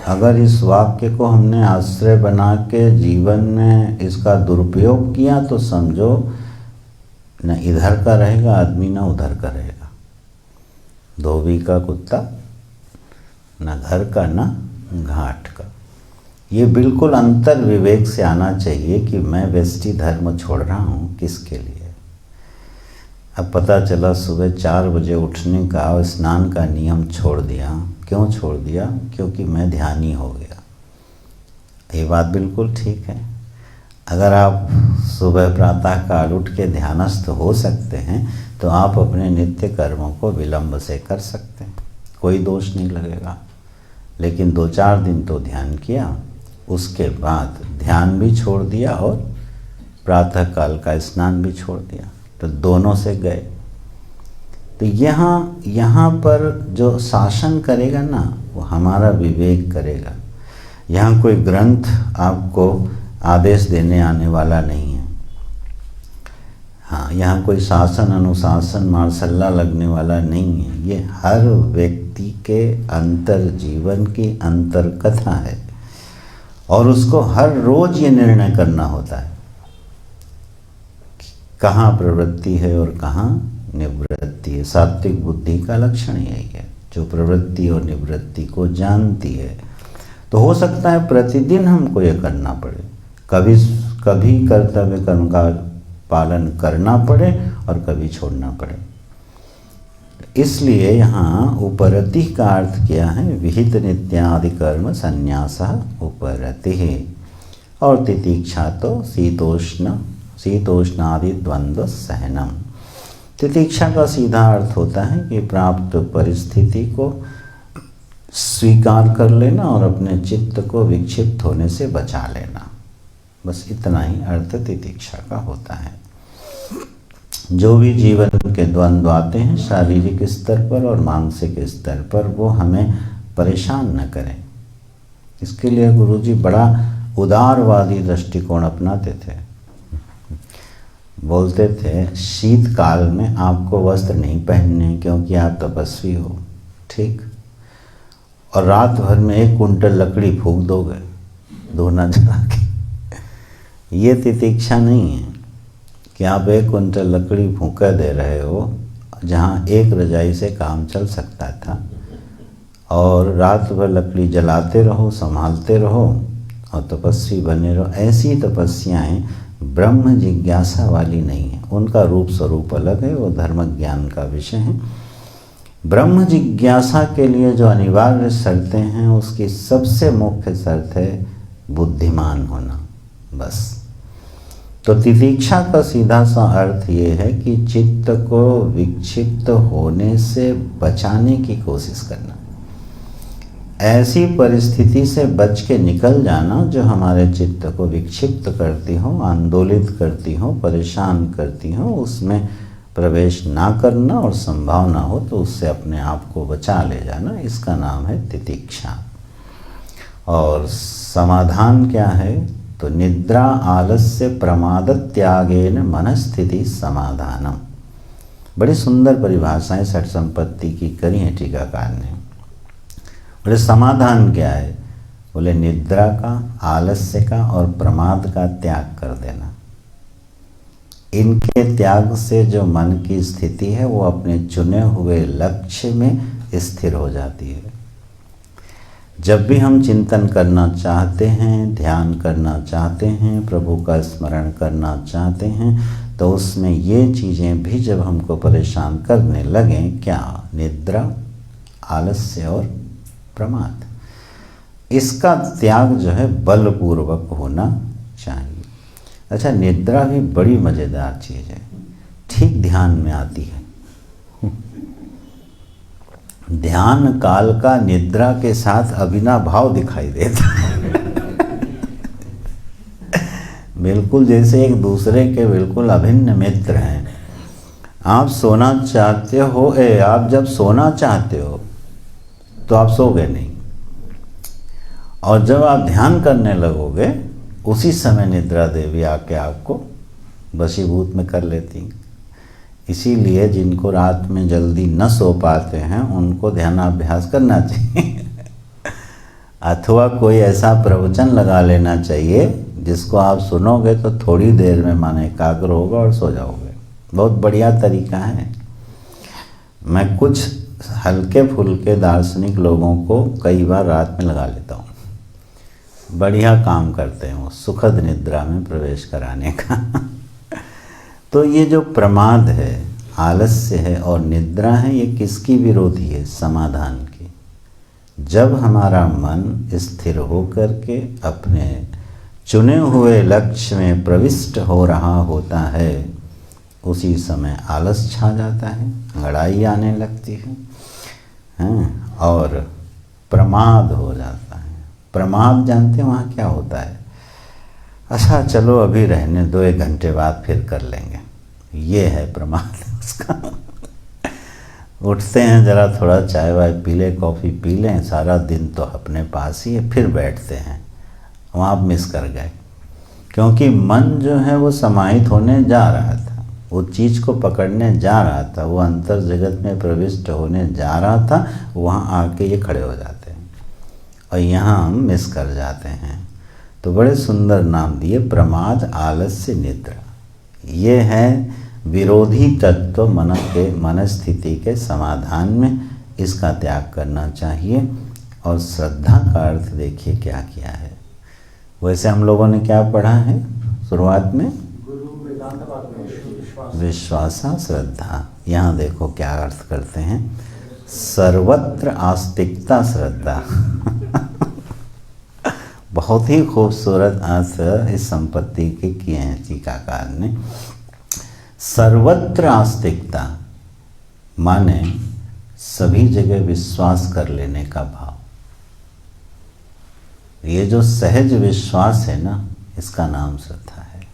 अगर इस वाक्य को हमने आश्रय बना के जीवन में इसका दुरुपयोग किया तो समझो न इधर का रहेगा आदमी न उधर का रहेगा, धोबी का कुत्ता न घर का न घाट का। ये बिल्कुल अंतर विवेक से आना चाहिए कि मैं व्यष्टि धर्म छोड़ रहा हूँ किसके लिए। अब पता चला सुबह 4 बजे उठने का और स्नान का नियम छोड़ दिया। क्यों छोड़ दिया? क्योंकि मैं ध्यानी हो गया। ये बात बिल्कुल ठीक है। अगर आप सुबह प्रातः काल उठ के ध्यानस्थ हो सकते हैं तो आप अपने नित्य कर्मों को विलंब से कर सकते हैं, कोई दोष नहीं लगेगा। लेकिन 2-4 दिन तो ध्यान किया, उसके बाद ध्यान भी छोड़ दिया और प्रातः काल का स्नान भी छोड़ दिया, तो दोनों से गए। तो यहाँ पर जो शासन करेगा ना वो हमारा विवेक करेगा। यहाँ कोई ग्रंथ आपको आदेश देने आने वाला नहीं है। हाँ, यहाँ कोई शासन अनुशासन मार्सल्ला लगने वाला नहीं है। ये हर व्यक्ति के अंतर जीवन की अंतर कथा है और उसको हर रोज ये निर्णय करना होता है कहाँ प्रवृत्ति है और कहाँ निवृत्ति है। सात्विक बुद्धि का लक्षण यही है, जो प्रवृत्ति और निवृत्ति को जानती है। तो हो सकता है प्रतिदिन हमको ये करना पड़े, कभी कर्तव्य कर्म का पालन करना पड़े और कभी छोड़ना पड़े। इसलिए यहाँ उपरति का अर्थ किया है विहित नित्यादि कर्म संन्यासः उपरतिः। और तितीक्षा तो शीतोष्णादि द्वंद्व सहनम। तितीक्षा का सीधा अर्थ होता है कि प्राप्त परिस्थिति को स्वीकार कर लेना और अपने चित्त को विक्षिप्त होने से बचा लेना। बस इतना ही अर्थ तितीक्षा का होता है। जो भी जीवन के द्वंद्व आते हैं शारीरिक स्तर पर और मानसिक स्तर पर, वो हमें परेशान न करें। इसके लिए गुरुजी बड़ा उदारवादी दृष्टिकोण अपनाते थे। बोलते थे शीतकाल में आपको वस्त्र नहीं पहनने क्योंकि आप तपस्वी हो, ठीक, और रात भर में 1 कुंटल लकड़ी फूंक दोगे धोना जला के। ये तितीक्षा नहीं है कि आप 1 कुंटल लकड़ी फूंका दे रहे हो जहाँ एक रजाई से काम चल सकता था, और रात भर लकड़ी जलाते रहो, संभालते रहो और तपस्वी बने रहो। ऐसी तपस्याएं ब्रह्म जिज्ञासा वाली नहीं है, उनका रूप स्वरूप अलग है, वो धर्म ज्ञान का विषय है। ब्रह्म जिज्ञासा के लिए जो अनिवार्य शर्तें हैं उसकी सबसे मुख्य शर्त है बुद्धिमान होना, बस। तो तितीक्षा का सीधा सा अर्थ ये है कि चित्त को विक्षिप्त होने से बचाने की कोशिश करना, ऐसी परिस्थिति से बच के निकल जाना जो हमारे चित्त को विक्षिप्त करती हो, आंदोलित करती हो, परेशान करती हो, उसमें प्रवेश ना करना और संभावना हो तो उससे अपने आप को बचा ले जाना, इसका नाम है तितीक्षा। और समाधान क्या है? तो निद्रा आलस्य प्रमाद त्यागेन मनस्थिति समाधानम। बड़ी सुंदर परिभाषाएं षट संपत्ति की करी है टीकाकार ने। बोले समाधान क्या है? बोले निद्रा का, आलस्य का और प्रमाद का त्याग कर देना। इनके त्याग से जो मन की स्थिति है वो अपने चुने हुए लक्ष्य में स्थिर हो जाती है। जब भी हम चिंतन करना चाहते हैं, ध्यान करना चाहते हैं, प्रभु का स्मरण करना चाहते हैं, तो उसमें ये चीज़ें भी जब हमको परेशान करने लगें, क्या? निद्रा, आलस्य और प्रमाद, इसका त्याग जो है बलपूर्वक होना चाहिए। अच्छा, निद्रा भी बड़ी मज़ेदार चीज़ है। ठीक ध्यान में आती है। ध्यान काल का निद्रा के साथ अविनाभाव दिखाई देता है। बिल्कुल जैसे एक दूसरे के बिल्कुल अभिन्न मित्र हैं। आप सोना चाहते हो, आप जब सोना चाहते हो तो आप सोगे नहीं, और जब आप ध्यान करने लगोगे उसी समय निद्रा देवी आके आपको वशीभूत में कर लेती। इसीलिए जिनको रात में जल्दी न सो पाते हैं उनको ध्यानाभ्यास करना चाहिए। अथवा कोई ऐसा प्रवचन लगा लेना चाहिए जिसको आप सुनोगे तो थोड़ी देर में मन एकाग्र होगा और सो जाओगे। बहुत बढ़िया तरीका है। मैं कुछ हल्के फुल्के दार्शनिक लोगों को कई बार रात में लगा लेता हूँ, बढ़िया काम करते हैं वो सुखद निद्रा में प्रवेश कराने का। तो ये जो प्रमाद है, आलस्य है और निद्रा है, ये किसकी विरोधी है? समाधान की। जब हमारा मन स्थिर होकर के अपने चुने हुए लक्ष्य में प्रविष्ट हो रहा होता है, उसी समय आलस छा जाता है, अंगड़ाई आने लगती है और प्रमाद हो जाता है। प्रमाद जानते हैं वहाँ क्या होता है? अच्छा चलो अभी रहने दो, 1 घंटे बाद फिर कर लेंगे, ये है प्रमाद उसका। उठते हैं, जरा थोड़ा चाय वाय पी लें, कॉफ़ी पी लें, सारा दिन तो अपने पास ही है, फिर बैठते हैं, वहाँ आप मिस कर गए। क्योंकि मन जो है वो समाहित होने जा रहा था, वो चीज़ को पकड़ने जा रहा था, वो अंतर जगत में प्रविष्ट होने जा रहा था, वहाँ आके ये खड़े हो जाते हैं और यहाँ हम मिस कर जाते हैं। तो बड़े सुंदर नाम दिए, प्रमाद, आलस्य, निद्रा। ये है विरोधी तत्व मन स्थिति के समाधान में, इसका त्याग करना चाहिए। और श्रद्धा का अर्थ देखिए क्या किया है। वैसे हम लोगों ने क्या पढ़ा है शुरुआत में? विश्वासा श्रद्धा। यहाँ देखो क्या अर्थ करते हैं, सर्वत्र आस्तिकता श्रद्धा। बहुत ही खूबसूरत अर्थ इस संपत्ति के किए हैं टीकाकार ने। सर्वत्र आस्तिकता माने सभी जगह विश्वास कर लेने का भाव। ये जो सहज विश्वास है ना, इसका नाम श्रद्धा है।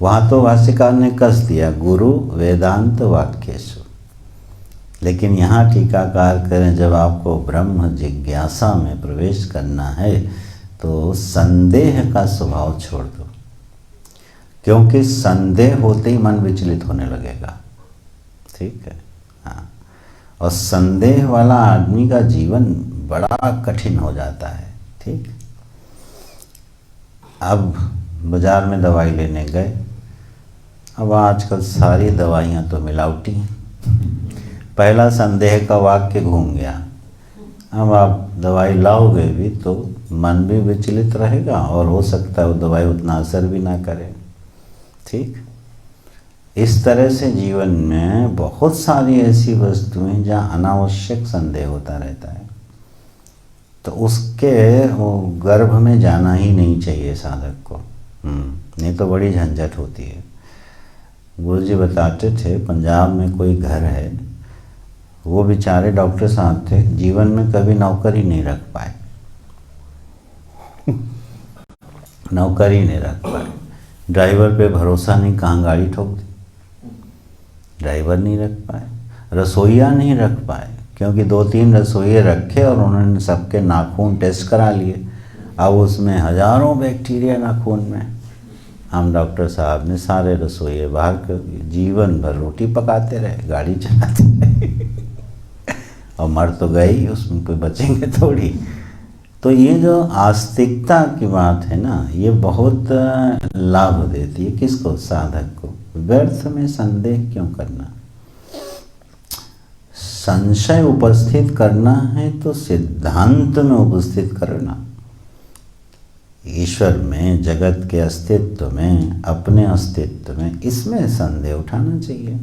वहाँ तो भाष्यकार ने कस दिया गुरु वेदांत वाक्येषु, लेकिन यहाँ टीकाकार करें जब आपको ब्रह्म जिज्ञासा में प्रवेश करना है तो संदेह का स्वभाव छोड़ दो, क्योंकि संदेह होते ही मन विचलित होने लगेगा। ठीक है, हाँ। और संदेह वाला आदमी का जीवन बड़ा कठिन हो जाता है। ठीक, अब बाज़ार में दवाई लेने गए, अब आजकल सारी दवाइयाँ तो मिलावटी हैं। पहला संदेह का वाक्य घूम गया। अब आप दवाई लाओगे भी तो मन भी विचलित रहेगा और हो सकता है वो दवाई उतना असर भी ना करे। ठीक, इस तरह से जीवन में बहुत सारी ऐसी वस्तुएं जहाँ अनावश्यक संदेह होता रहता है, तो उसके वो गर्भ में जाना ही नहीं चाहिए साधक को। नहीं तो बड़ी झंझट होती है। गुरुजी बताते थे पंजाब में कोई घर है, वो बेचारे डॉक्टर साहब थे, जीवन में कभी नौकरी नहीं रख पाए। नौकरी नहीं रख पाए, ड्राइवर पे भरोसा नहीं, कहाँ गाड़ी ठोक दी, ड्राइवर नहीं रख पाए। रसोईया नहीं रख पाए, क्योंकि 2-3 रसोइये रखे और उन्होंने सबके नाखून टेस्ट करा लिए। अब उसमें हजारों बैक्टीरिया नाखून में। हम डॉक्टर साहब ने सारे रसोइये बाहर कर दिए, जीवन भर रोटी पकाते रहे, गाड़ी चलाते रहे और मर तो गए ही, उसमें कोई बचेंगे थोड़ी। तो ये जो आस्तिकता की बात है ना, ये बहुत लाभ देती है। किसको? साधक को। व्यर्थ में संदेह क्यों करना? संशय उपस्थित करना है तो सिद्धांत में उपस्थित करना। ईश्वर में, जगत के अस्तित्व में, अपने अस्तित्व में, इसमें संदेह उठाना चाहिए।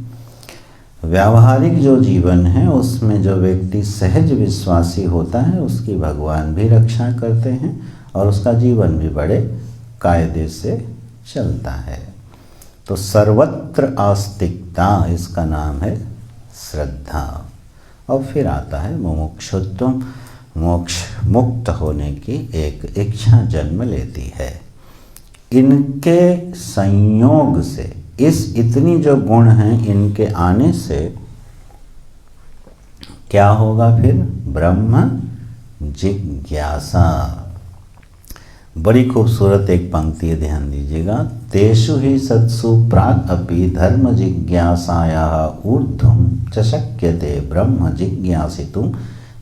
व्यावहारिक जो जीवन है उसमें जो व्यक्ति सहज विश्वासी होता है उसकी भगवान भी रक्षा करते हैं और उसका जीवन भी बड़े कायदे से चलता है। तो तो सर्वत्र आस्तिकता, इसका नाम है श्रद्धा। और फिर आता है मुमुक्षुत्व, मोक्ष मुक्त होने की एक इच्छा जन्म लेती है। इनके संयोग से, इस इतनी जो गुण हैं इनके आने से क्या होगा फिर? ब्रह्म जिज्ञासा। बड़ी खूबसूरत एक पंक्ति है, ध्यान दीजिएगा। तेषु ही सत्सु प्राक् अपि धर्म जिज्ञासायाः ऊर्ध्वं च शक्यते ब्रह्म जिज्ञासितुं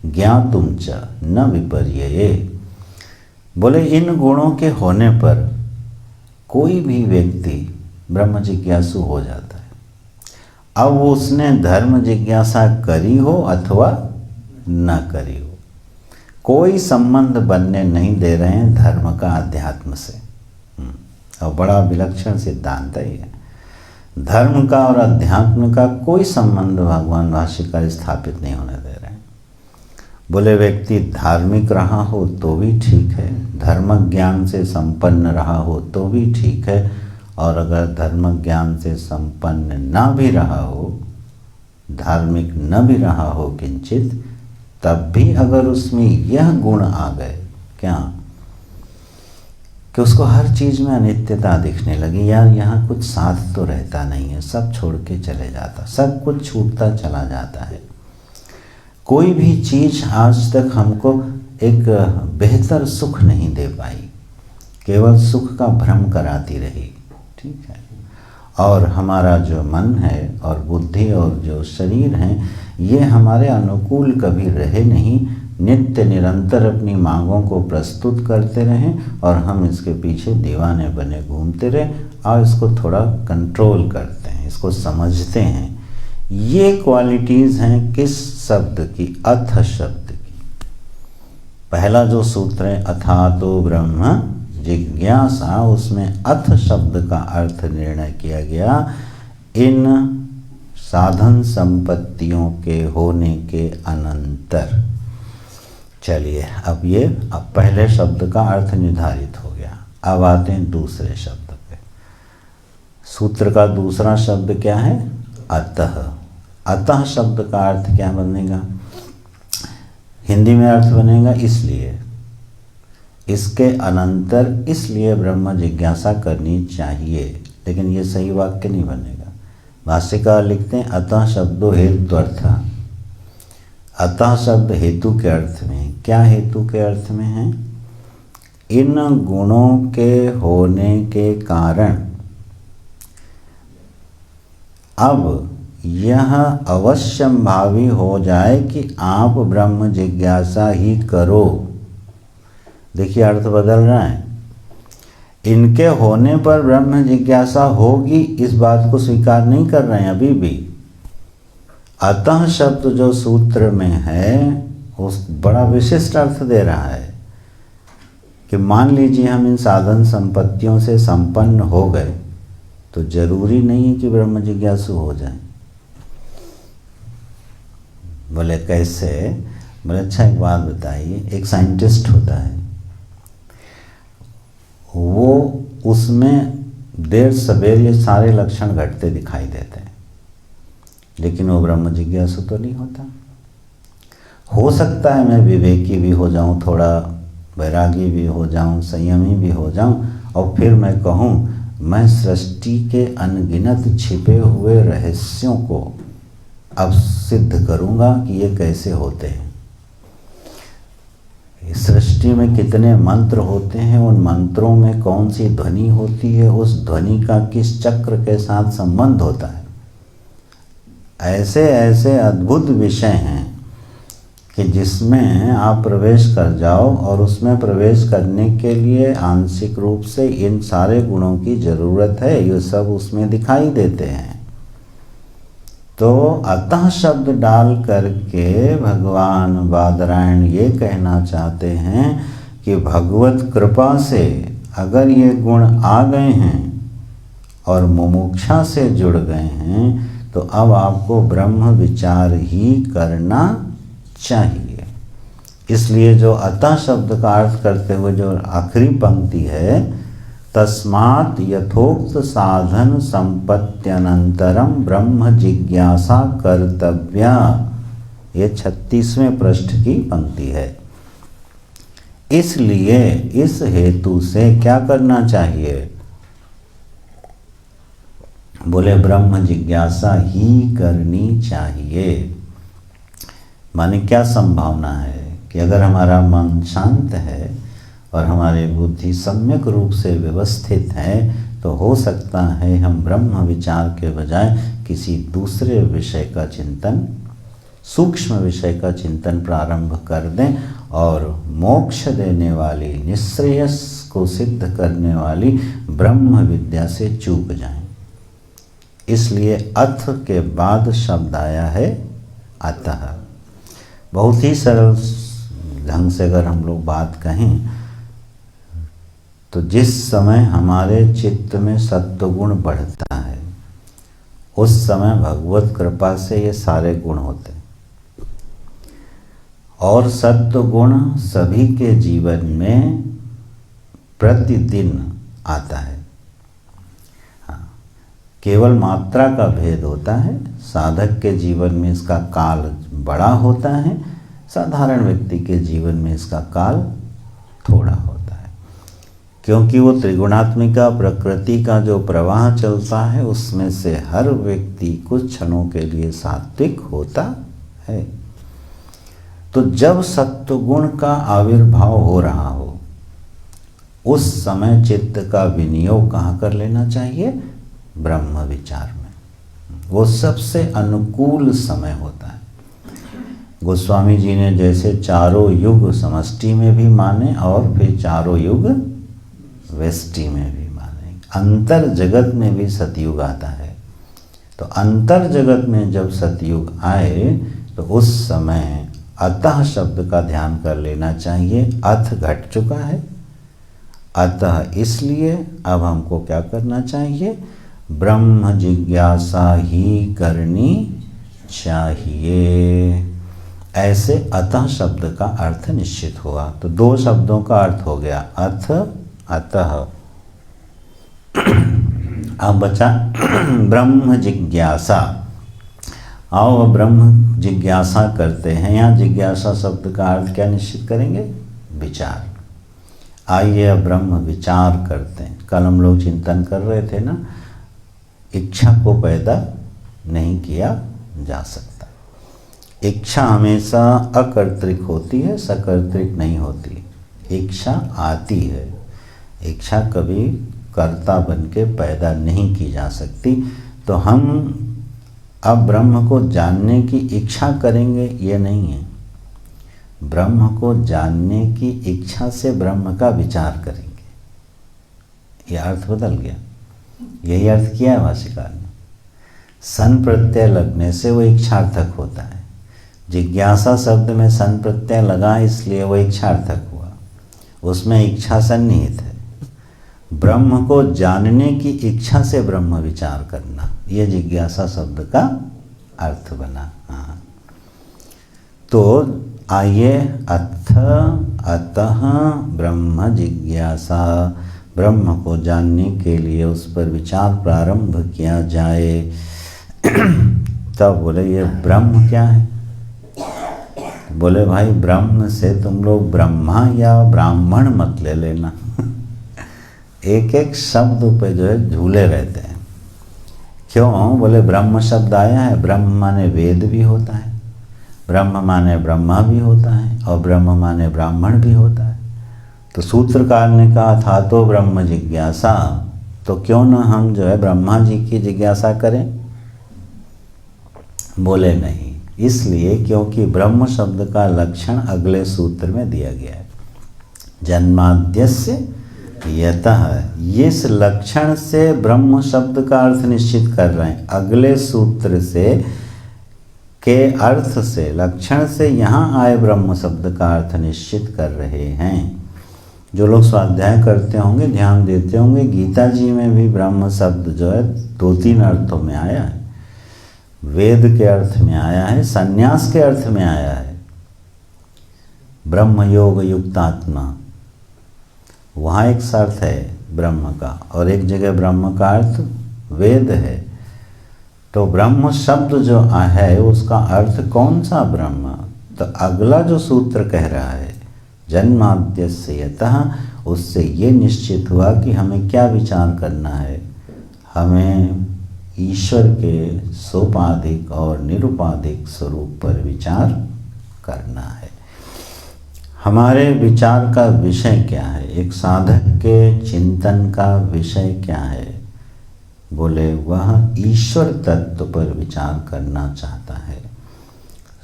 ज्ञातुं च न विपर्यये। बोले इन गुणों के होने पर कोई भी व्यक्ति ब्रह्म जिज्ञासु हो जाता है। अब उसने धर्म जिज्ञासा करी हो अथवा न करी हो, कोई संबंध बनने नहीं दे रहे हैं धर्म का अध्यात्म से। और बड़ा विलक्षण सिद्धांत है ये। धर्म का और अध्यात्म का कोई संबंध भगवान भाष्यकार स्थापित नहीं होने दे रहे हैं। बोले व्यक्ति धार्मिक रहा हो तो भी ठीक है, धर्म ज्ञान से संपन्न रहा हो तो भी ठीक है, और अगर धर्म ज्ञान से संपन्न ना भी रहा हो, धार्मिक न भी रहा हो किंचित, तब भी अगर उसमें यह गुण आ गए, क्या कि उसको हर चीज़ में अनित्यता दिखने लगी, यार यहाँ कुछ साथ तो रहता नहीं है, सब छोड़ के चले जाता, सब कुछ छूटता चला जाता है, कोई भी चीज़ आज तक हमको एक बेहतर सुख नहीं दे पाई, केवल सुख का भ्रम कराती रही। ठीक है। और हमारा जो मन है और बुद्धि और जो शरीर हैं, ये हमारे अनुकूल कभी रहे नहीं, नित्य निरंतर अपनी मांगों को प्रस्तुत करते रहें और हम इसके पीछे दीवाने बने घूमते रहें और इसको थोड़ा कंट्रोल करते हैं, इसको समझते हैं। ये क्वालिटीज़ हैं किस शब्द की? अथ शब्द की। पहला जो सूत्र है अथातो ब्रह्म जिज्ञासा, उसमें अथ शब्द का अर्थ निर्णय किया गया इन साधन संपत्तियों के होने के अनंतर। चलिए अब पहले शब्द का अर्थ निर्धारित हो गया। अब आते हैं दूसरे शब्द पे। सूत्र का दूसरा शब्द क्या है? अतः। अतः शब्द का अर्थ क्या बनेगा? हिंदी में अर्थ बनेगा इसलिए, इसके अनंतर इसलिए ब्रह्म जिज्ञासा करनी चाहिए, लेकिन ये सही वाक्य नहीं बनेगा। भाष्यकार लिखते हैं अतः शब्दो हेत्वर्थ। अतः शब्द हेतु के अर्थ में। क्या हेतु के अर्थ में है? इन गुणों के होने के कारण अब यह अवश्यंभावी हो जाए कि आप ब्रह्म जिज्ञासा ही करो। देखिए अर्थ बदल रहा है। इनके होने पर ब्रह्म जिज्ञासा होगी, इस बात को स्वीकार नहीं कर रहे हैं अभी भी। अतः शब्द जो सूत्र में है उस बड़ा विशिष्ट अर्थ दे रहा है कि मान लीजिए हम इन साधन संपत्तियों से संपन्न हो गए तो जरूरी नहीं है कि ब्रह्म जिज्ञासु हो जाए। बोले कैसे? बोले अच्छा एक बात बताइए, एक साइंटिस्ट होता है, वो उसमें देर सवेर ये सारे लक्षण घटते दिखाई देते हैं, लेकिन वो ब्रह्म जिज्ञासु तो नहीं होता। हो सकता है मैं विवेकी भी हो जाऊं, थोड़ा वैरागी भी हो जाऊं, संयमी भी हो जाऊं, और फिर मैं कहूं मैं सृष्टि के अनगिनत छिपे हुए रहस्यों को अब सिद्ध करूंगा कि ये कैसे होते हैं। सृष्टि में कितने मंत्र होते हैं, उन मंत्रों में कौन सी ध्वनि होती है, उस ध्वनि का किस चक्र के साथ संबंध होता है। ऐसे ऐसे अद्भुत विषय हैं कि जिसमें आप प्रवेश कर जाओ, और उसमें प्रवेश करने के लिए आंशिक रूप से इन सारे गुणों की ज़रूरत है, ये सब उसमें दिखाई देते हैं। तो अतः शब्द डाल करके भगवान बादरायण ये कहना चाहते हैं कि भगवत कृपा से अगर ये गुण आ गए हैं और मुमुक्षा से जुड़ गए हैं तो अब आपको ब्रह्म विचार ही करना चाहिए। इसलिए जो अतः शब्द का अर्थ करते हुए जो आखिरी पंक्ति है तस्मात् यथोक्त साधन संपत्त्यनंतरम ब्रह्म जिज्ञासा कर्तव्या। ये 36वें पृष्ठ की पंक्ति है। इसलिए इस हेतु से क्या करना चाहिए? बोले ब्रह्म जिज्ञासा ही करनी चाहिए। माने क्या संभावना है कि अगर हमारा मन शांत है और हमारी बुद्धि सम्यक रूप से व्यवस्थित है तो हो सकता है हम ब्रह्म विचार के बजाय किसी दूसरे विषय का चिंतन, सूक्ष्म विषय का चिंतन प्रारंभ कर दें और मोक्ष देने वाली, निःश्रेयस को सिद्ध करने वाली ब्रह्म विद्या से चूक जाएं। इसलिए अथ के बाद शब्द आया है अतः। बहुत ही सरल ढंग से अगर हम लोग बात कहें तो जिस समय हमारे चित्त में सत्वगुण बढ़ता है उस समय भगवत कृपा से ये सारे गुण होते हैं। और सत्वगुण सभी के जीवन में प्रतिदिन आता है। हाँ, केवल मात्रा का भेद होता है। साधक के जीवन में इसका काल बड़ा होता है, साधारण व्यक्ति के जीवन में इसका काल थोड़ा होता है, क्योंकि वो त्रिगुणात्मिका प्रकृति का जो प्रवाह चलता है उसमें से हर व्यक्ति कुछ क्षणों के लिए सात्विक होता है। तो जब सत्वगुण का आविर्भाव हो रहा हो उस समय चित्त का विनियोग कहाँ कर लेना चाहिए? ब्रह्म विचार में। वो सबसे अनुकूल समय होता है। गोस्वामी जी ने जैसे चारों युग समष्टि में भी माने और फिर चारों युग व्यष्टि में भी माने। अंतर जगत में भी सतयुग आता है। तो अंतर जगत में जब सतयुग आए तो उस समय अतः शब्द का ध्यान कर लेना चाहिए। अथ घट चुका है, अतः इसलिए अब हमको क्या करना चाहिए? ब्रह्म जिज्ञासा ही करनी चाहिए। ऐसे अतः शब्द का अर्थ निश्चित हुआ। तो दो शब्दों का अर्थ हो गया, अथ अतः। अब बचा ब्रह्म जिज्ञासा। आओ ब्रह्म जिज्ञासा करते हैं। यहाँ जिज्ञासा शब्द का अर्थ क्या निश्चित करेंगे? विचार। आइए अब ब्रह्म विचार करते हैं। कल हम लोग चिंतन कर रहे थे ना, इच्छा को पैदा नहीं किया जा सकता। इच्छा हमेशा अकर्तृक होती है, सकर्तृक नहीं होती। इच्छा आती है, इच्छा कभी कर्ता बन के पैदा नहीं की जा सकती। तो हम अब ब्रह्म को जानने की इच्छा करेंगे ये नहीं है। ब्रह्म को जानने की इच्छा से ब्रह्म का विचार करेंगे। ये अर्थ बदल गया। यही अर्थ किया है भाष्यकार ने। सन प्रत्यय लगने से वो इच्छार्थक होता है। जिज्ञासा शब्द में सन प्रत्यय लगा इसलिए वो इच्छार्थक हुआ, उसमें इच्छा सन्निहित है। ब्रह्म को जानने की इच्छा से ब्रह्म विचार करना, ये जिज्ञासा शब्द का अर्थ बना। हाँ, तो आइए अथ अतः ब्रह्म जिज्ञासा, ब्रह्म को जानने के लिए उस पर विचार प्रारंभ किया जाए। तब बोले ये ब्रह्म क्या है? बोले भाई ब्रह्म से तुम लोग ब्रह्मा या ब्राह्मण मत ले लेना। एक एक शब्द पे जो है झूले रहते हैं। क्यों? बोले ब्रह्म शब्द आया है, ब्रह्म माने वेद भी होता है, ब्रह्म माने ब्रह्मा भी होता है और ब्रह्म माने ब्राह्मण भी होता है। तो सूत्रकार ने कहा था तो ब्रह्म जिज्ञासा, तो क्यों ना हम जो है ब्रह्मा जी की जिज्ञासा करें? बोले नहीं, इसलिए क्योंकि ब्रह्म शब्द का लक्षण अगले सूत्र में दिया गया है। जन्माद्यस्य यतः, इस लक्षण से ब्रह्म शब्द का अर्थ निश्चित कर रहे हैं। अगले सूत्र से के अर्थ से, लक्षण से यहाँ आए ब्रह्म शब्द का अर्थ निश्चित कर रहे हैं। जो लोग स्वाध्याय करते होंगे, ध्यान देते होंगे, गीता जी में भी ब्रह्म शब्द जो है 2-3 अर्थों में आया है। वेद के अर्थ में आया है, संन्यास के अर्थ में आया है, ब्रह्म योग युक्त आत्मा, वहाँ एक अर्थ है ब्रह्म का, और एक जगह ब्रह्म का अर्थ वेद है। तो ब्रह्म शब्द जो है उसका अर्थ कौन सा ब्रह्म? तो अगला जो सूत्र कह रहा है जन्माद्यस्य यतः, उससे ये निश्चित हुआ कि हमें क्या विचार करना है। हमें ईश्वर के सोपाधिक और निरुपाधिक स्वरूप पर विचार करना है। हमारे विचार का विषय क्या है? एक साधक के चिंतन का विषय क्या है? बोले वह ईश्वर तत्व पर विचार करना चाहता है,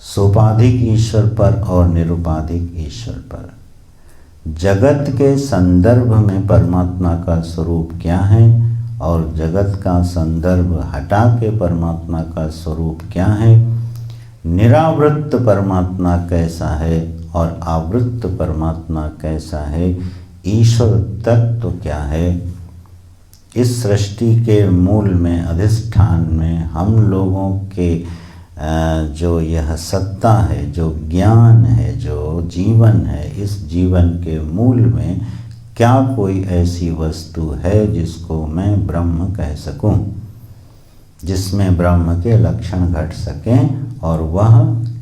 सोपाधिक ईश्वर पर और निरुपाधिक ईश्वर पर। जगत के संदर्भ में परमात्मा का स्वरूप क्या है और जगत का संदर्भ हटा के परमात्मा का स्वरूप क्या है, निरावृत्त परमात्मा कैसा है और आवृत्त परमात्मा कैसा है, ईश्वर तत्व क्या है। इस सृष्टि के मूल में, अधिष्ठान में हम लोगों के जो यह सत्ता है, जो ज्ञान है, जो जीवन है, इस जीवन के मूल में क्या कोई ऐसी वस्तु है जिसको मैं ब्रह्म कह सकूं, जिसमें ब्रह्म के लक्षण घट सकें, और वह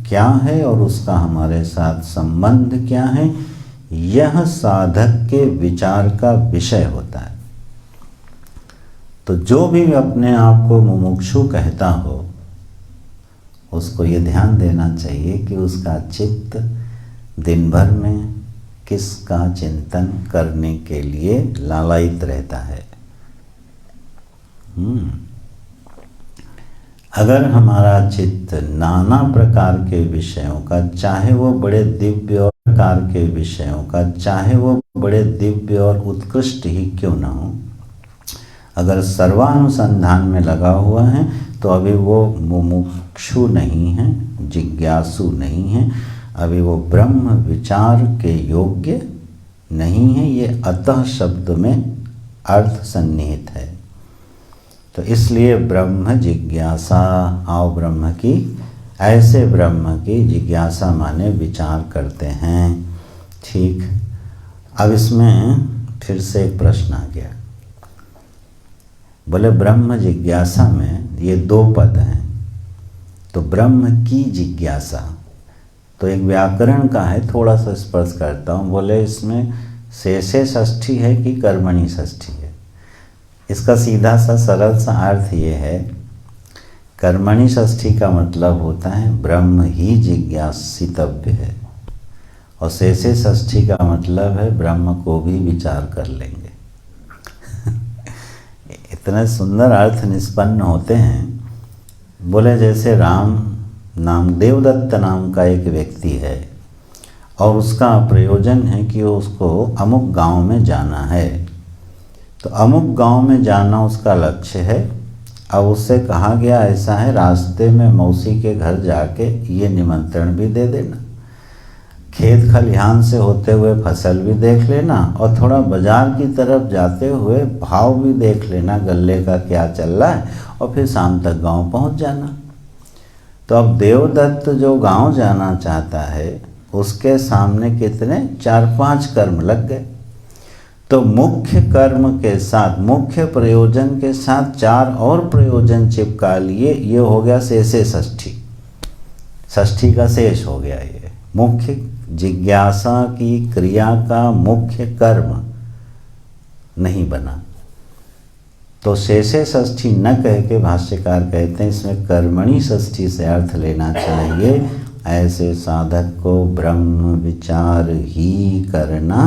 क्या है और उसका हमारे साथ संबंध क्या है, यह साधक के विचार का विषय होता है। तो जो भी अपने आप को मुमुक्षु कहता हो उसको ये ध्यान देना चाहिए कि उसका चित्त दिन भर में किसका चिंतन करने के लिए लालायित रहता है। अगर हमारा चित्त नाना प्रकार के विषयों का, चाहे वो बड़े दिव्य और प्रकार के विषयों का, चाहे वो बड़े दिव्य और उत्कृष्ट ही क्यों ना हो, अगर सर्वानुसंधान में लगा हुआ है तो अभी वो मुमुक्षु नहीं है, जिज्ञासु नहीं है, अभी वो ब्रह्म विचार के योग्य नहीं है। ये अतः शब्द में अर्थ सन्निहित है। तो इसलिए ब्रह्म जिज्ञासा, आओ ब्रह्म की, ऐसे ब्रह्म की जिज्ञासा माने विचार करते हैं। ठीक, अब इसमें फिर से एक प्रश्न आ गया। बोले ब्रह्म जिज्ञासा में ये दो पद हैं, तो ब्रह्म की जिज्ञासा, तो एक व्याकरण का है, थोड़ा सा स्पर्श करता हूँ। बोले इसमें शेषे षष्ठी है कि कर्मणि षष्ठी है? इसका सीधा सा सरल सा अर्थ ये है, कर्मणि षष्ठी का मतलब होता है ब्रह्म ही जिज्ञासितव्य है, और शेषे षष्ठी का मतलब है ब्रह्म को भी विचार कर लेंगे। इतने सुंदर अर्थ निष्पन्न होते हैं। बोले जैसे राम नाम, देवदत्त नाम का एक व्यक्ति है और उसका प्रयोजन है कि उसको अमुक गांव में जाना है, तो अमुक गांव में जाना उसका लक्ष्य है। अब उससे कहा गया ऐसा है, रास्ते में मौसी के घर जाके ये निमंत्रण भी दे देना, खेत खलिहान से होते हुए फसल भी देख लेना, और थोड़ा बाजार की तरफ जाते हुए भाव भी देख लेना गल्ले का क्या चल रहा है, और फिर शाम तक गांव पहुंच जाना। तो अब देवदत्त जो गांव जाना चाहता है उसके सामने कितने 4-5 कर्म लग गए। तो मुख्य कर्म के साथ, मुख्य प्रयोजन के साथ 4 और प्रयोजन चिपका लिए, ये हो गया शेषे षष्ठी, षष्ठी का शेष हो गया। ये मुख्य जिज्ञासा की क्रिया का मुख्य कर्म नहीं बना। तो शेषे षष्ठी न कह के भाष्यकार कहते हैं इसमें कर्मणि षष्ठी से अर्थ लेना चाहिए। ऐसे साधक को ब्रह्म विचार ही करना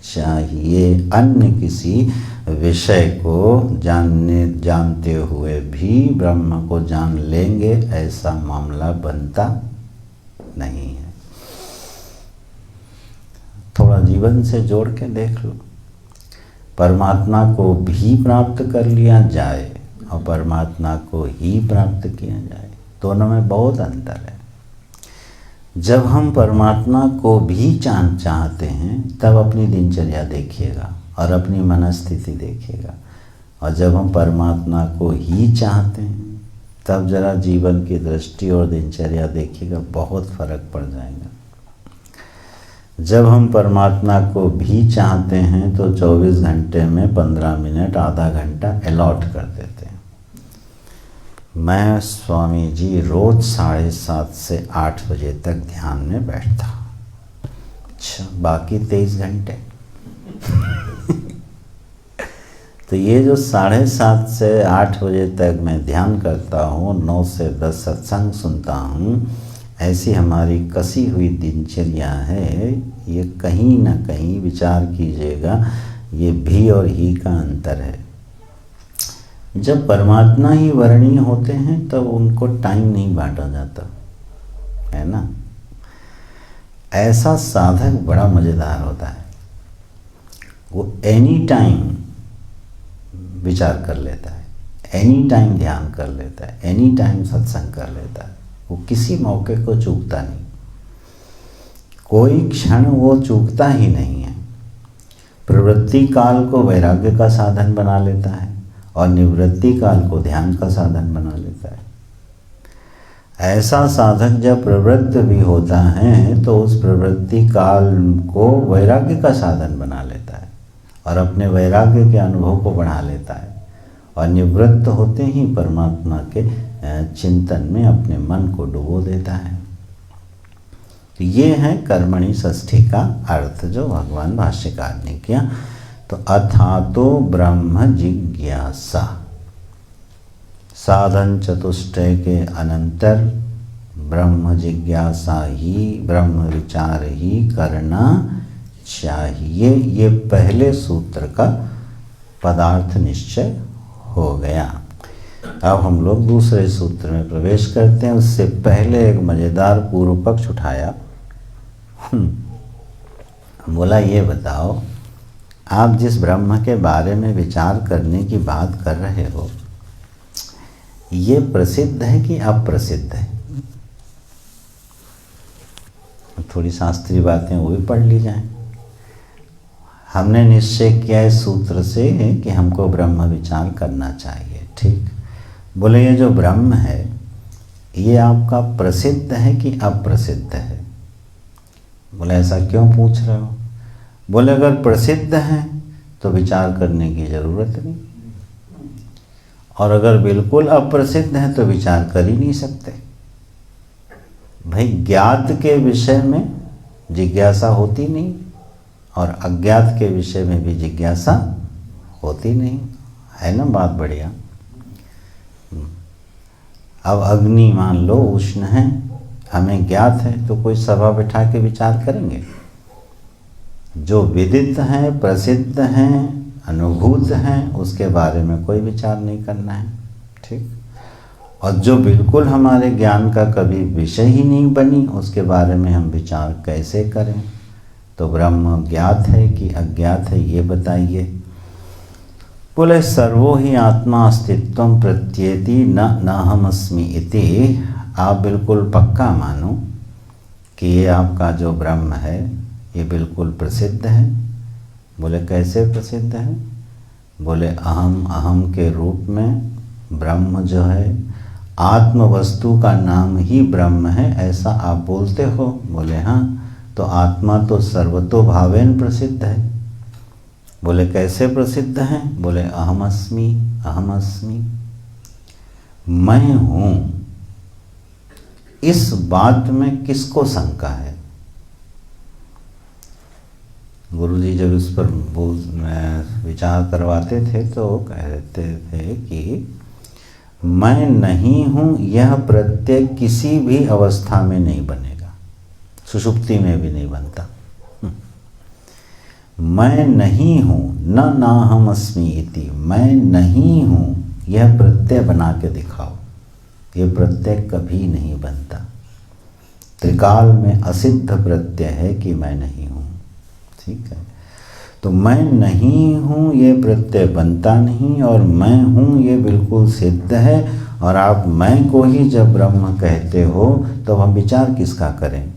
चाहिए, अन्य किसी विषय को जानते हुए भी ब्रह्म को जान लेंगे ऐसा मामला बनता नहीं है। थोड़ा जीवन से जोड़ के देख लो, परमात्मा को भी प्राप्त कर लिया जाए और परमात्मा को ही प्राप्त किया जाए, दोनों में बहुत अंतर है। जब हम परमात्मा को भी चाहते हैं तब अपनी दिनचर्या देखिएगा और अपनी मनस्थिति देखिएगा, और जब हम परमात्मा को ही चाहते हैं तब जरा जीवन की दृष्टि और दिनचर्या देखिएगा, बहुत फर्क पड़ जाएगा। जब हम परमात्मा को भी चाहते हैं तो 24 घंटे में 15 मिनट आधा घंटा अलॉट कर देते हैं। मैं स्वामी जी रोज़ 7:30 से 8 बजे तक ध्यान में बैठता। अच्छा, बाकी 23 घंटे तो ये जो 7:30 से 8 बजे तक मैं ध्यान करता हूँ, 9 से 10 सत्संग सुनता हूँ, ऐसी हमारी कसी हुई दिनचर्या है। ये कहीं ना कहीं विचार कीजिएगा, ये भी और ही का अंतर है। जब परमात्मा ही वर्णीय होते हैं तब उनको टाइम नहीं बांटा जाता है ना। ऐसा साधक बड़ा मज़ेदार होता है, वो एनी टाइम विचार कर लेता है, एनी टाइम ध्यान कर लेता है, एनी टाइम सत्संग कर लेता है। वो किसी मौके को चूकता नहीं, कोई क्षण वो चूकता ही नहीं है। प्रवृत्ति काल को वैराग्य का साधन बना लेता है और निवृत्ति काल को ध्यान का साधन बना लेता है। ऐसा साधक जब प्रवृत्त भी होता है तो उस प्रवृत्ति काल को वैराग्य का साधन बना लेता है और अपने वैराग्य के अनुभव को बढ़ा लेता है और निवृत्त होते ही परमात्मा के चिंतन में अपने मन को डुबो देता है। तो ये है कर्मणि षष्ठी का अर्थ जो भगवान भाष्यकार ने किया। तो अथातो ब्रह्म जिज्ञासा, साधन चतुष्टय के अनंतर ब्रह्म जिज्ञासा ही, ब्रह्म विचार ही करना चाहिए। ये पहले सूत्र का पदार्थ निश्चय हो गया। अब हम लोग दूसरे सूत्र में प्रवेश करते हैं। उससे पहले एक मज़ेदार पूर्व पक्ष उठाया। बोला, ये बताओ, आप जिस ब्रह्म के बारे में विचार करने की बात कर रहे हो, ये प्रसिद्ध है कि अप्रसिद्ध है? थोड़ी शास्त्रीय बातें वो भी पढ़ ली जाएं। हमने निश्चय किया इस सूत्र से कि हमको ब्रह्म विचार करना चाहिए, ठीक। बोले, ये जो ब्रह्म है ये आपका प्रसिद्ध है कि अप्रसिद्ध है? बोले, ऐसा क्यों पूछ रहे हो? बोले, अगर प्रसिद्ध है तो विचार करने की ज़रूरत नहीं, और अगर बिल्कुल अप्रसिद्ध है तो विचार कर ही नहीं सकते। भाई, ज्ञात के विषय में जिज्ञासा होती नहीं और अज्ञात के विषय में भी जिज्ञासा होती नहीं, है ना बात बढ़िया। अब अग्नि मान लो उष्ण है, हमें ज्ञात है, तो कोई सभा बैठा के विचार करेंगे? जो विदित हैं, प्रसिद्ध हैं, अनुभूत हैं, उसके बारे में कोई विचार नहीं करना है, ठीक। और जो बिल्कुल हमारे ज्ञान का कभी विषय ही नहीं बनी, उसके बारे में हम विचार कैसे करें? तो ब्रह्म ज्ञात है कि अज्ञात है, ये बताइए। बोले, सर्वो ही आत्मा अस्तित्वं प्रत्येति न अहमस्मि इति। आप बिल्कुल पक्का मानो कि ये आपका जो ब्रह्म है ये बिल्कुल प्रसिद्ध है। बोले, कैसे प्रसिद्ध है? बोले, अहम के रूप में ब्रह्म जो है, आत्म वस्तु का नाम ही ब्रह्म है, ऐसा आप बोलते हो? बोले, हाँ। तो आत्मा तो सर्वतोभावेन प्रसिद्ध है। बोले, कैसे प्रसिद्ध है? बोले, अहमस्मि, अहमस्मि, मैं हूँ। इस बात में किसको शंका है? गुरुजी जब इस पर विचार करवाते थे तो कहते थे कि मैं नहीं हूँ यह प्रत्यय किसी भी अवस्था में नहीं बनेगा, सुषुप्ति में भी नहीं बनता। मैं नहीं हूँ, न नाहमस्मि इति, मैं नहीं हूँ, यह प्रत्यय बना के दिखाओ। ये प्रत्यय कभी नहीं बनता। त्रिकाल में असिद्ध प्रत्यय है कि मैं नहीं हूँ, ठीक है। तो मैं नहीं हूँ ये प्रत्यय बनता नहीं, और मैं हूँ ये बिल्कुल सिद्ध है। और आप मैं को ही जब ब्रह्म कहते हो तो हम विचार किसका करें?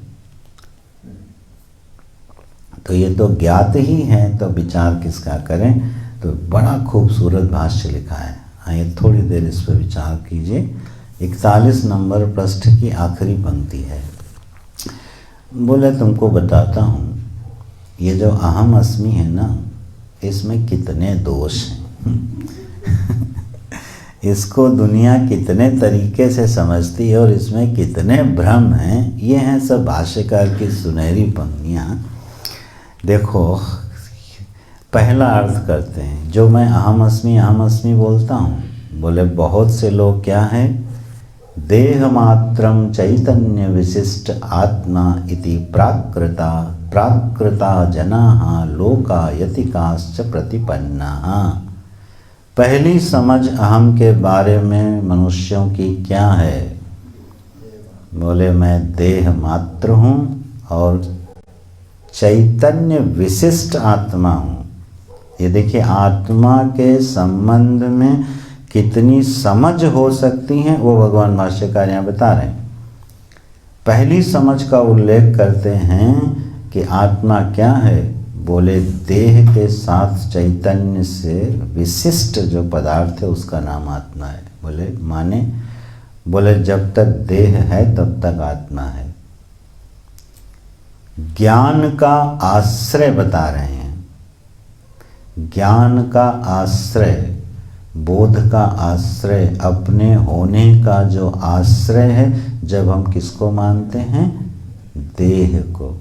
तो ये तो ज्ञात ही है, तो विचार किसका करें? तो बड़ा खूबसूरत भाष्य लिखा है। आइए थोड़ी देर इस पर विचार कीजिए। 41 नंबर पृष्ठ की आखिरी पंक्ति है। बोले, तुमको बताता हूँ ये जो अहम अस्मि है ना, इसमें कितने दोष हैं इसको दुनिया कितने तरीके से समझती है और इसमें कितने भ्रम हैं, ये हैं सब भाष्यकार की सुनहरी पंक्तियाँ। देखो, पहला अर्थ करते हैं, जो मैं अहम अस्मि बोलता हूँ, बोले बहुत से लोग क्या हैं, देह मात्रम चैतन्य विशिष्ट आत्मा इति प्राकृता जनाः लोकायतिकाश्च प्रतिपन्नाः। पहली समझ अहम के बारे में मनुष्यों की क्या है, बोले मैं देह मात्र हूँ और चैतन्य विशिष्ट आत्मा हूँ। ये देखिए, आत्मा के संबंध में कितनी समझ हो सकती हैं वो भगवान भाष्यकार यहाँ बता रहे हैं। पहली समझ का उल्लेख करते हैं कि आत्मा क्या है, बोले देह के साथ चैतन्य से विशिष्ट जो पदार्थ है उसका नाम आत्मा है। बोले माने, बोले जब तक देह है तब तक आत्मा है। ज्ञान का आश्रय बता रहे हैं, ज्ञान का आश्रय, बोध का आश्रय, अपने होने का जो आश्रय है, जब हम किसको मानते हैं, देह को,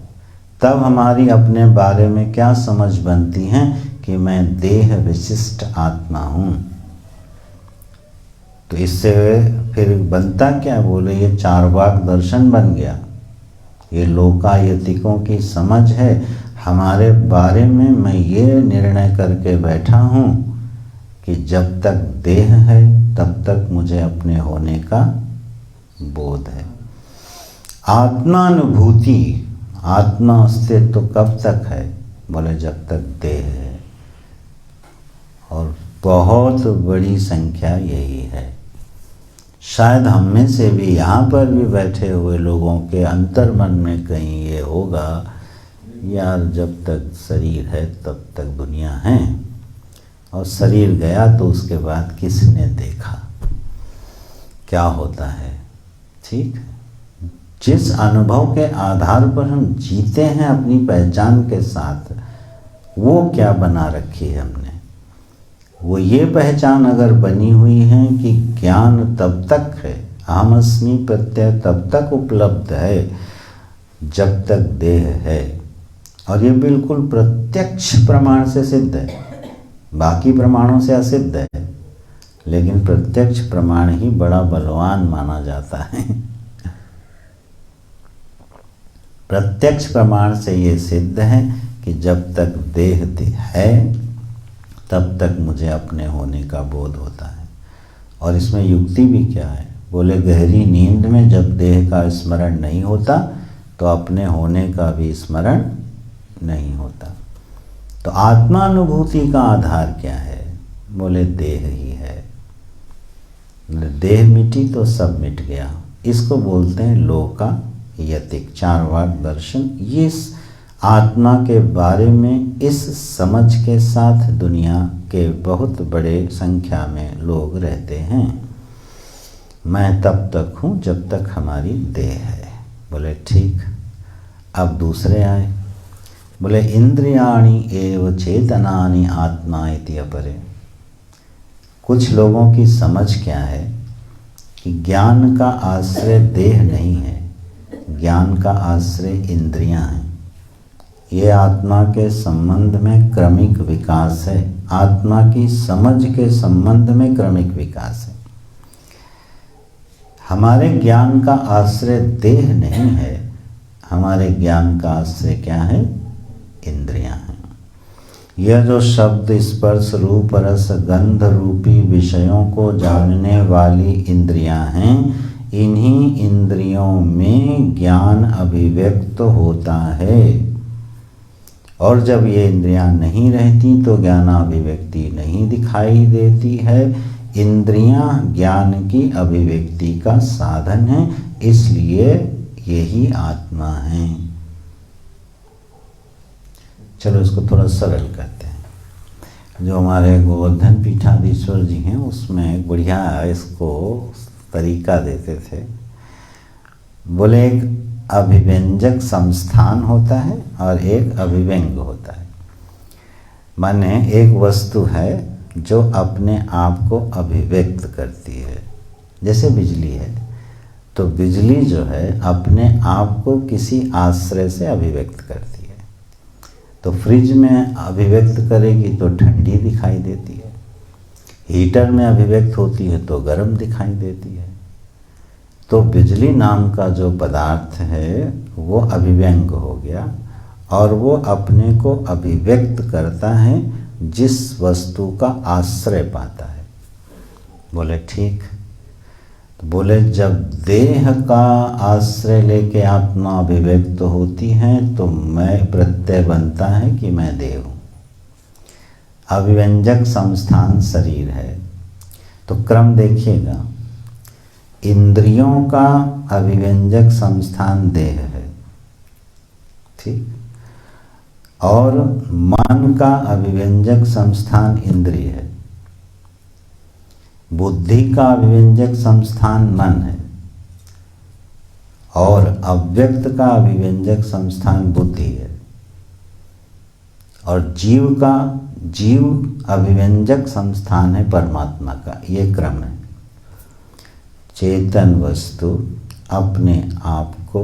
तब हमारी अपने बारे में क्या समझ बनती है कि मैं देह विशिष्ट आत्मा हूँ। तो इससे फिर बनता क्या, बोले ये चार्वाक दर्शन बन गया। ये लोकायतिकों की समझ है, हमारे बारे में मैं ये निर्णय करके बैठा हूँ कि जब तक देह है तब तक मुझे अपने होने का बोध है। आत्मानुभूति, आत्मा अस्तित्व तो कब तक है, बोले जब तक देह है। और बहुत बड़ी संख्या यही है। शायद हम में से भी, यहाँ पर भी बैठे हुए लोगों के अंतर मन में कहीं ये होगा, यार जब तक शरीर है तब तक दुनिया है, और शरीर गया तो उसके बाद किसने देखा क्या होता है। ठीक, जिस अनुभव के आधार पर हम जीते हैं अपनी पहचान के साथ, वो क्या बना रखी है हमने, वो ये पहचान अगर बनी हुई है कि ज्ञान तब तक है, अहम अस्मि प्रत्यय तब तक उपलब्ध है जब तक देह है। और ये बिल्कुल प्रत्यक्ष प्रमाण से सिद्ध है, बाकी प्रमाणों से असिद्ध है, लेकिन प्रत्यक्ष प्रमाण ही बड़ा बलवान माना जाता है। प्रत्यक्ष प्रमाण से ये सिद्ध है कि जब तक देह है तब तक मुझे अपने होने का बोध होता है। और इसमें युक्ति भी क्या है, बोले गहरी नींद में जब देह का स्मरण नहीं होता तो अपने होने का भी स्मरण नहीं होता। तो आत्मानुभूति का आधार क्या है, बोले देह ही है। देह मिटी तो सब मिट गया। इसको बोलते हैं लोकायतिक, चार्वाक दर्शन। ये आत्मा के बारे में इस समझ के साथ दुनिया के बहुत बड़े संख्या में लोग रहते हैं। मैं तब तक हूँ जब तक हमारी देह है। बोले ठीक। अब दूसरे आए, बोले इंद्रियाणि एव चेतनानि आत्मा इति अपरे। कुछ लोगों की समझ क्या है कि ज्ञान का आश्रय देह नहीं है, ज्ञान का आश्रय इंद्रियां हैं। ये आत्मा के संबंध में क्रमिक विकास है, आत्मा की समझ के संबंध में क्रमिक विकास है। हमारे ज्ञान का आश्रय देह नहीं है, हमारे ज्ञान का आश्रय क्या है, इंद्रियां हैं। यह जो शब्द स्पर्श रूप रस गंध रूपी विषयों को जानने वाली इंद्रियां हैं, इन्हीं इंद्रियों में ज्ञान अभिव्यक्त होता है। और जब ये इंद्रियां नहीं रहती तो ज्ञानाभिव्यक्ति नहीं दिखाई देती है। इंद्रियां ज्ञान की अभिव्यक्ति का साधन है, इसलिए यही आत्मा है। चलो इसको थोड़ा सरल करते हैं। जो हमारे गोवर्धन पीठाधीश्वर जी हैं उसमें बढ़िया इसको तरीका देते थे। बोले एक अभिव्यंजक संस्थान होता है और एक अभिव्यंग होता है। माने एक वस्तु है जो अपने आप को अभिव्यक्त करती है, जैसे बिजली है, तो बिजली जो है अपने आप को किसी आश्रय से अभिव्यक्त करती है। तो फ्रिज में अभिव्यक्त करेगी तो ठंडी दिखाई देती है, हीटर में अभिव्यक्त होती है तो गर्म दिखाई देती है। तो बिजली नाम का जो पदार्थ है वो अभिव्यंग हो गया और वो अपने को अभिव्यक्त करता है जिस वस्तु का आश्रय पाता है। बोले ठीक। तो बोले जब देह का आश्रय लेके आत्मा अभिव्यक्त होती है तो मैं प्रत्यय बनता है कि मैं देह हूँ। अभिव्यंजक संस्थान शरीर है। तो क्रम देखिएगा, इंद्रियों का अभिव्यंजक संस्थान देह है, ठीक, और मन का अभिव्यंजक संस्थान इंद्रिय है, बुद्धि का अभिव्यंजक संस्थान मन है और अव्यक्त का अभिव्यंजक संस्थान बुद्धि है, और जीव अभिव्यंजक संस्थान है परमात्मा का। ये क्रम है। चेतन वस्तु अपने आप को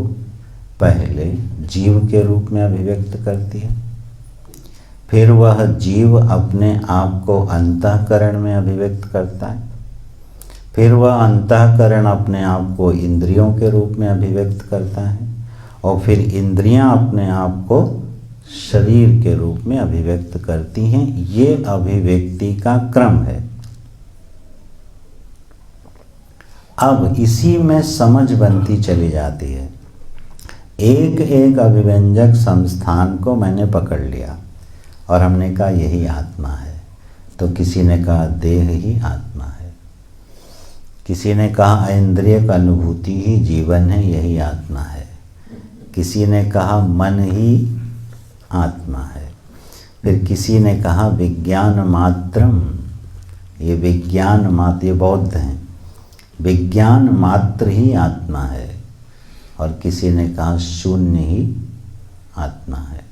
पहले जीव के रूप में अभिव्यक्त करती है, फिर वह जीव अपने आप को अंतःकरण में अभिव्यक्त करता है, फिर वह अंतःकरण अपने आप को इंद्रियों के रूप में अभिव्यक्त करता है, और फिर इंद्रियां अपने आप को शरीर के रूप में अभिव्यक्त करती हैं। ये अभिव्यक्ति का क्रम है। अब इसी में समझ बनती चली जाती है। एक एक अभिव्यंजक संस्थान को मैंने पकड़ लिया और हमने कहा यही आत्मा है। तो किसी ने कहा देह ही आत्मा है, किसी ने कहा इंद्रिय का अनुभूति ही जीवन है, यही आत्मा है, किसी ने कहा मन ही आत्मा है, फिर किसी ने कहा विज्ञान मात्रम, ये विज्ञान मात्र, ये बौद्ध हैं, विज्ञान मात्र ही आत्मा है, और किसी ने कहा शून्य ही आत्मा है।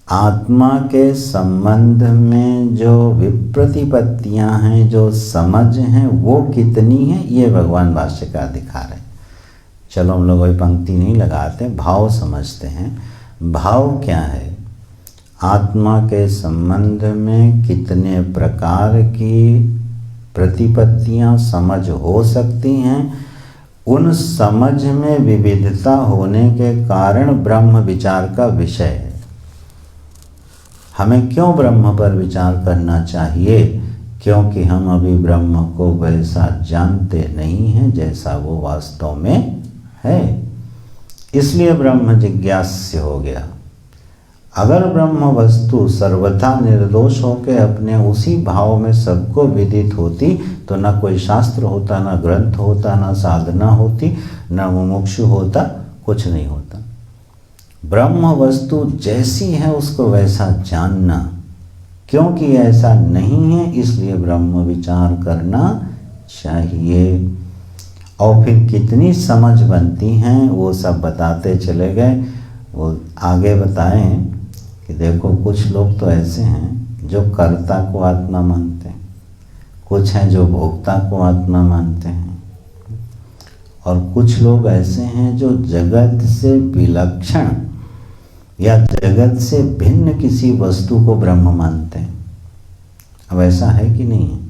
आत्मा के संबंध में जो विप्रतिपत्तियां हैं, जो समझ हैं, वो कितनी हैं, ये भगवान भाष्यकार दिखा रहे हैं। चलो हम लोग वही पंक्ति नहीं लगाते, भाव समझते हैं। भाव क्या है? आत्मा के संबंध में कितने प्रकार की प्रतिपत्तियां समझ हो सकती हैं, उन समझ में विविधता होने के कारण ब्रह्म विचार का विषय है। हमें क्यों ब्रह्म पर विचार करना चाहिए? क्योंकि हम अभी ब्रह्म को वैसा जानते नहीं हैं जैसा वो वास्तव में है, इसलिए ब्रह्म जिज्ञास्य हो गया। अगर ब्रह्म वस्तु सर्वथा निर्दोष होकर अपने उसी भाव में सबको विदित होती तो न कोई शास्त्र होता, न ग्रंथ होता, न साधना होती, न मुमुक्षु होता, कुछ नहीं होता। ब्रह्म वस्तु जैसी है उसको वैसा जानना, क्योंकि ऐसा नहीं है इसलिए ब्रह्म विचार करना चाहिए। और फिर कितनी समझ बनती हैं वो सब बताते चले गए। वो आगे बताएं कि देखो कुछ लोग तो ऐसे हैं जो कर्ता को आत्मा मानते हैं, कुछ हैं जो भोक्ता को आत्मा मानते हैं, और कुछ लोग ऐसे हैं जो जगत से विलक्षण या जगत से भिन्न किसी वस्तु को ब्रह्म मानते हैं। अब ऐसा है कि नहीं है?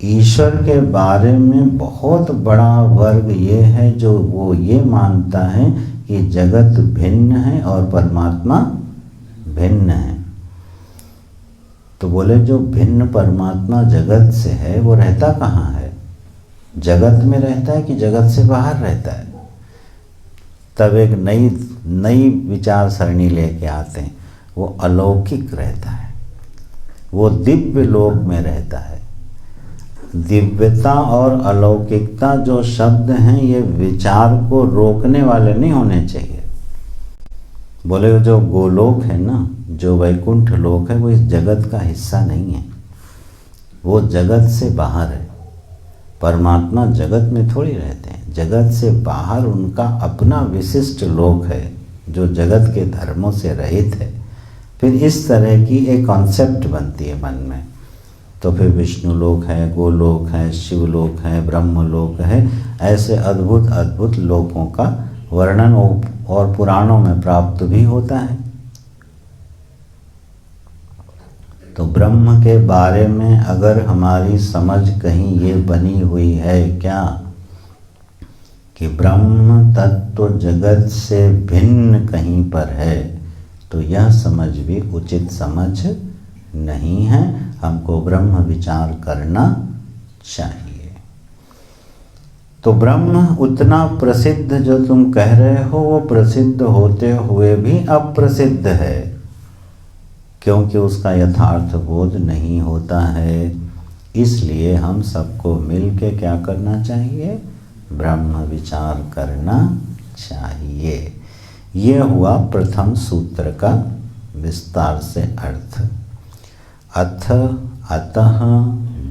ईश्वर के बारे में बहुत बड़ा वर्ग ये है जो वो ये मानता है कि जगत भिन्न है और परमात्मा भिन्न है। तो बोले जो भिन्न परमात्मा जगत से है वो रहता कहाँ है? जगत में रहता है कि जगत से बाहर रहता है? तब एक नई विचार सरणी लेके आते हैं, वो अलौकिक रहता है, वो दिव्य लोक में रहता है। दिव्यता और अलौकिकता जो शब्द हैं ये विचार को रोकने वाले नहीं होने चाहिए। बोले जो गोलोक है ना, जो वैकुंठ लोक है, वो इस जगत का हिस्सा नहीं है, वो जगत से बाहर है। परमात्मा जगत में थोड़ी रहते हैं, जगत से बाहर उनका अपना विशिष्ट लोक है जो जगत के धर्मों से रहित है, फिर इस तरह की एक कॉन्सेप्ट बनती है मन में। तो फिर विष्णु लोक है, गोलोक है, शिवलोक है, ब्रह्मलोक है, ऐसे अद्भुत अद्भुत लोकों का वर्णन और पुराणों में प्राप्त भी होता है। तो ब्रह्म के बारे में अगर हमारी समझ कहीं ये बनी हुई है क्या कि ब्रह्म तत्व जगत से भिन्न कहीं पर है, तो यह समझ भी उचित समझ नहीं है। हमको ब्रह्म विचार करना चाहिए। तो ब्रह्म उतना प्रसिद्ध जो तुम कह रहे हो वो प्रसिद्ध होते हुए भी अप्रसिद्ध है, क्योंकि उसका यथार्थ बोध नहीं होता है। इसलिए हम सबको मिल के क्या करना चाहिए? ब्रह्म विचार करना चाहिए। ये हुआ प्रथम सूत्र का विस्तार से अर्थ। अथ अतः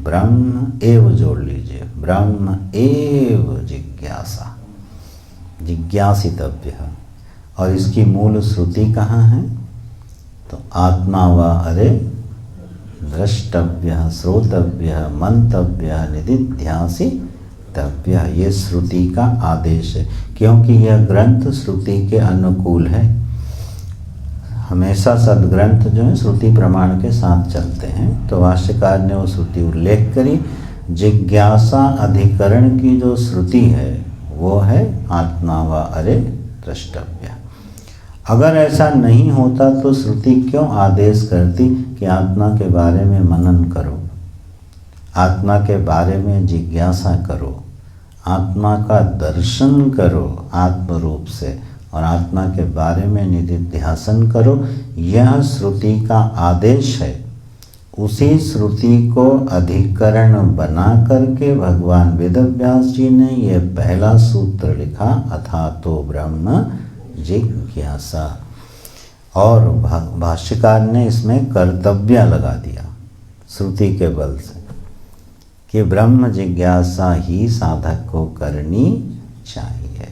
ब्रह्म एव जोड़ लीजिए, ब्रह्म एव जिज्ञासा, जिज्ञासितव्य। और इसकी मूल श्रुति कहाँ है? तो आत्मा व अरे द्रष्टव्य, श्रोतव्य, मंतव्य, निदिध्यासितव्य। ये श्रुति का आदेश है, क्योंकि यह ग्रंथ श्रुति के अनुकूल है। हमेशा सदग्रंथ जो है श्रुति प्रमाण के साथ चलते हैं। तो भाष्यकार ने वो श्रुति उल्लेख करी। जिज्ञासा अधिकरण की जो श्रुति है वो है आत्मा व अरे द्रष्टव्य। अगर ऐसा नहीं होता तो श्रुति क्यों आदेश करती कि आत्मा के बारे में मनन करो, आत्मा के बारे में जिज्ञासा करो, आत्मा का दर्शन करो आत्म रूप से, और आत्मा के बारे में निधिध्यासन करो। यह श्रुति का आदेश है। उसी श्रुति को अधिकरण बना करके भगवान वेदव्यास जी ने यह पहला सूत्र लिखा, अथा तो ब्रह्म जिज्ञासा। और भाष्यकार ने इसमें कर्तव्य लगा दिया श्रुति के बल से कि ब्रह्म जिज्ञासा ही साधक को करनी चाहिए।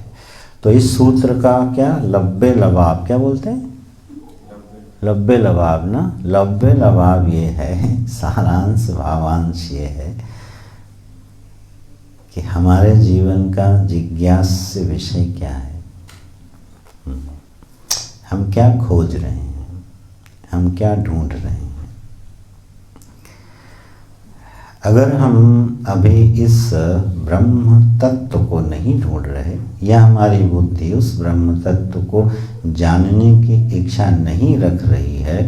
तो इस सूत्र का क्या लब्बे लबाब क्या बोलते हैं? लब्बे लबाब ना, लब्बे लबाब ये है, सारांश भावांश ये है कि हमारे जीवन का जिज्ञास्य विषय क्या है, हम क्या खोज रहे हैं, हम क्या ढूंढ रहे हैं। अगर हम अभी इस ब्रह्म तत्व को नहीं ढूंढ रहे या हमारी बुद्धि उस ब्रह्म तत्व को जानने की इच्छा नहीं रख रही है,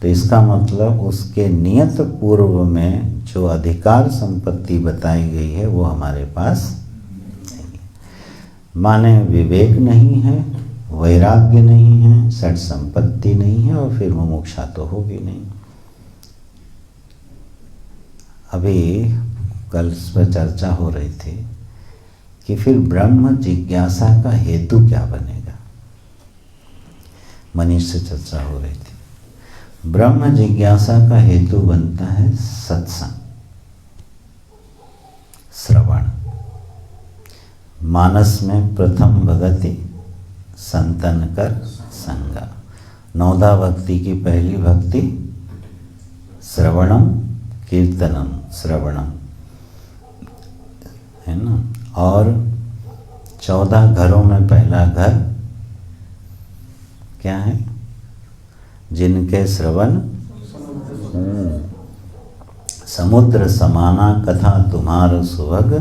तो इसका मतलब उसके नियत पूर्व में जो अधिकार संपत्ति बताई गई है वो हमारे पास नहीं है। माने विवेक नहीं है, वैराग्य नहीं है, सठ संपत्ति नहीं है, और फिर मुमुक्षा तो होगी नहीं। अभी कल इस पर चर्चा हो रही थी कि फिर ब्रह्म जिज्ञासा का हेतु क्या बनेगा। मनीष से चर्चा हो रही थी। ब्रह्म जिज्ञासा का हेतु बनता है सत्संग, श्रवण। मानस में प्रथम भगति संतन कर संगा। नौदा भक्ति की पहली भक्ति श्रवणम कीर्तनम, श्रवणम है ना। और 14 घरों में पहला घर क्या है? जिनके श्रवण समुद्र समाना कथा तुम्हार सुभग,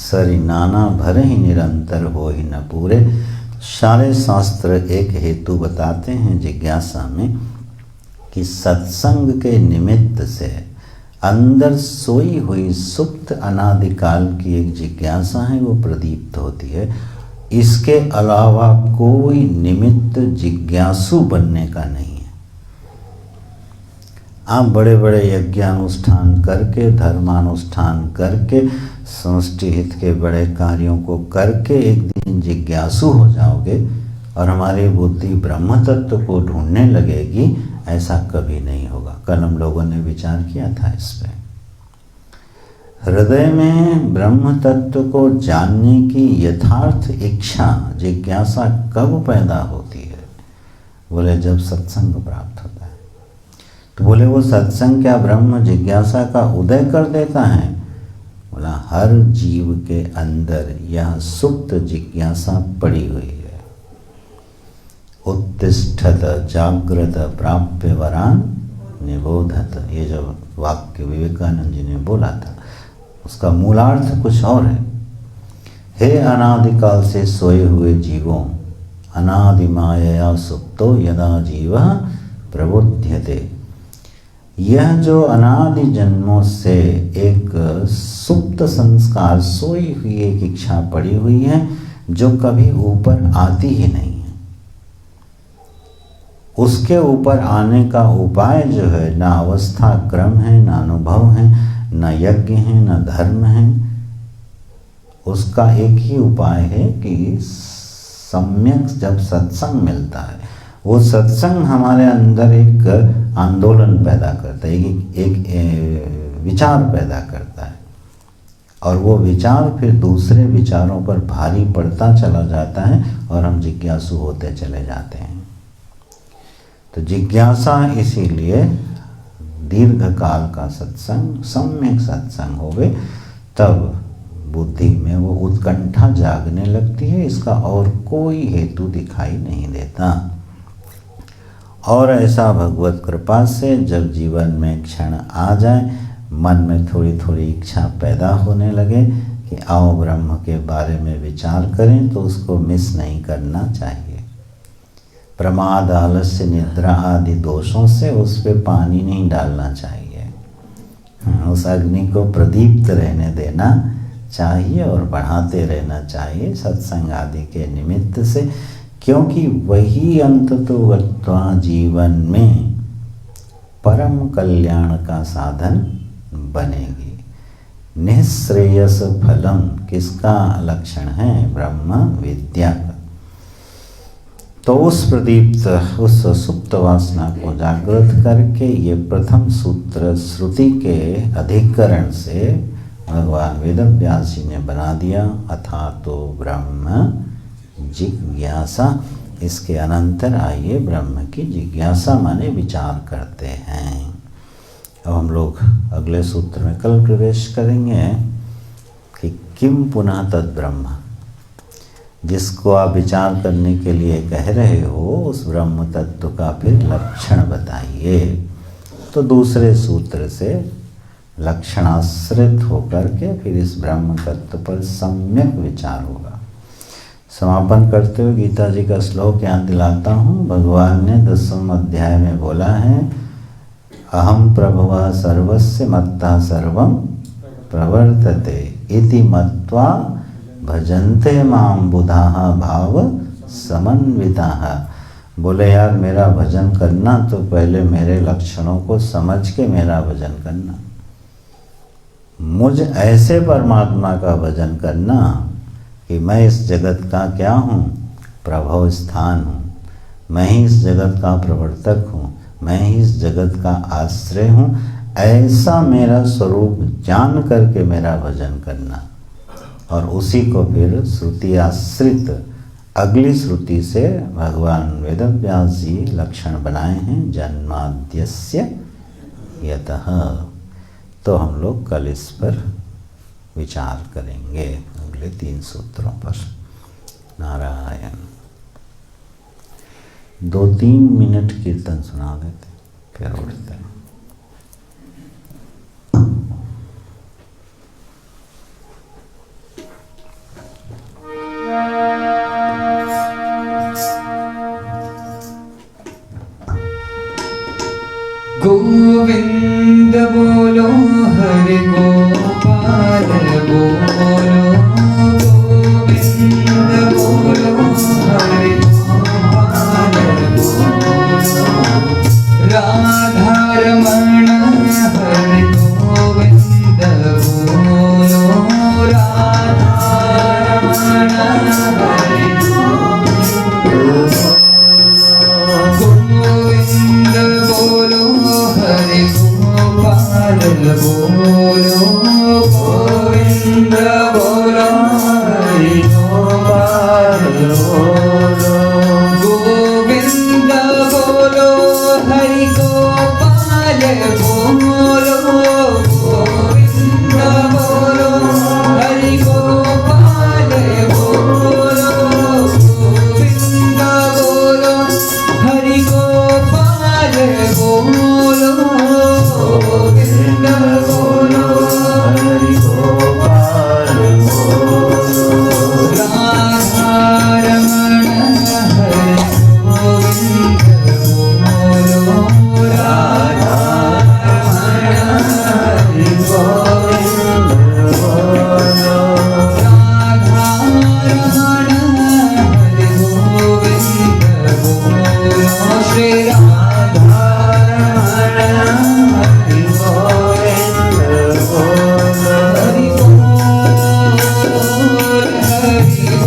सरि नाना भर ही निरंतर हो ही न पूरे। सारे शास्त्र एक हेतु बताते हैं जिज्ञासा में कि सत्संग के निमित्त से अंदर सोई हुई सुप्त अनादिकाल की एक जिज्ञासा है, वो प्रदीप्त होती है। इसके अलावा कोई निमित्त जिज्ञासु बनने का नहीं है। आप बड़े बड़े यज्ञानुष्ठान करके, धर्मानुष्ठान करके, समष्टि हित के बड़े कार्यों को करके एक दिन जिज्ञासु हो जाओगे और हमारी बुद्धि ब्रह्म तत्व को ढूंढने लगेगी, ऐसा कभी नहीं होगा। कल हम लोगों ने विचार किया था इस पे। हृदय में ब्रह्म तत्व को जानने की यथार्थ इच्छा जिज्ञासा कब पैदा होती है? बोले जब सत्संग प्राप्त होता है। तो बोले वो सत्संग क्या ब्रह्म जिज्ञासा का उदय कर देता है? बोला हर जीव के अंदर यह सुप्त जिज्ञासा पड़ी हुई है। उत्तिष्ठत जागृत प्राप्य वरान निबोधत, ये जो वाक्य विवेकानंद जी ने बोला था उसका मूलार्थ कुछ और है। हे अनादिकाल से सोए हुए जीवों, अनादि मायया सुप्तो यदा जीव प्रबुध्यते, यह जो अनादि जन्मों से एक सुप्त संस्कार, सोई हुई एक इच्छा पड़ी हुई है जो कभी ऊपर आती ही नहीं है, उसके ऊपर आने का उपाय जो है ना अवस्था क्रम है, ना अनुभव है, न यज्ञ है, न धर्म है। उसका एक ही उपाय है कि सम्यक जब सत्संग मिलता है, वो सत्संग हमारे अंदर एक आंदोलन पैदा करता है, एक विचार पैदा करता है, और वो विचार फिर दूसरे विचारों पर भारी पड़ता चला जाता है और हम जिज्ञासु होते चले जाते हैं। तो जिज्ञासा इसीलिए दीर्घ काल का सत्संग, सम्यक सत्संग होवे तब बुद्धि में वो उत्कंठा जागने लगती है। इसका और कोई हेतु दिखाई नहीं देता। और ऐसा भगवत कृपा से जब जीवन में क्षण आ जाए, मन में थोड़ी थोड़ी इच्छा पैदा होने लगे कि आओ ब्रह्म के बारे में विचार करें, तो उसको मिस नहीं करना चाहिए। प्रमाद, आलस्य, निद्रा आदि दोषों से उस पे पानी नहीं डालना चाहिए। उस अग्नि को प्रदीप्त रहने देना चाहिए और बढ़ाते रहना चाहिए सत्संग आदि के निमित्त से, क्योंकि वही अंततोगत्वा जीवन में परम कल्याण का साधन बनेगी। निःश्रेयस फलम किसका लक्षण है? ब्रह्म विद्या का। तो उस प्रदीप्त, उस सुप्त वासना को जागृत करके ये प्रथम सूत्र श्रुति के अधिकरण से भगवान वेदव्यास जी ने बना दिया, अथा तो ब्रह्म जिज्ञासा। इसके अनंतर आइए ब्रह्म की जिज्ञासा माने विचार करते हैं। अब हम लोग अगले सूत्र में कल प्रवेश करेंगे कि किम पुनः तद ब्रह्म, जिसको आप विचार करने के लिए कह रहे हो उस ब्रह्म तत्व का फिर लक्षण बताइए। तो दूसरे सूत्र से लक्षणाश्रित होकर के फिर इस ब्रह्म तत्व पर सम्यक विचार होगा। समापन करते हुए गीता जी का श्लोक याद दिलाता हूँ। भगवान ने 10वें अध्याय में बोला है, अहम प्रभुः सर्वस्य मत्तः सर्वं प्रवर्तते इति मत्वा भजन्ते मां बुधाः भाव समन्विताः। बोले यार मेरा भजन करना तो पहले मेरे लक्षणों को समझ के मेरा भजन करना। मुझ ऐसे परमात्मा का भजन करना कि मैं इस जगत का क्या हूँ? प्रभव स्थान हूँ। मैं ही इस जगत का प्रवर्तक हूँ, मैं ही इस जगत का आश्रय हूँ। ऐसा मेरा स्वरूप जान करके मेरा भजन करना, और उसी को फिर श्रुति आश्रित अगली श्रुति से भगवान वेदव्यास जी लक्षण बनाए हैं, जन्माद्यस्य यतः। तो हम लोग कल इस पर विचार करेंगे अगले 3 सूत्रों पर। नारायण। 2-3 मिनट कीर्तन सुना देते फिर उठते हैं। गोविंद बोलो हरि गोपाल बोलो, गोविंद बोलो हरि गोपाल बोलो, राधा रमण हरि गोविंद बोलो, राधा रमण हरि गोविंद बोलो हरि गोपाल बोलो। गोविंद बोलो हरि गोपाल बोलो गोविंद बोलो हरि गोपाल बोलो गोविंद बोलो हरि गोपाल बोलो गोविंद बोलो हरि गोपाल बोलो गोविंद बोलो हरि गोपाल बोलो राधा रमण हरि गोविंद बोलो राधा रमण हरि गोविंद बोलो राधा रमण हरि गोविंद बोलो श्री राधा रमण हरि गोविंद बोलो हरि बोल हरि बोल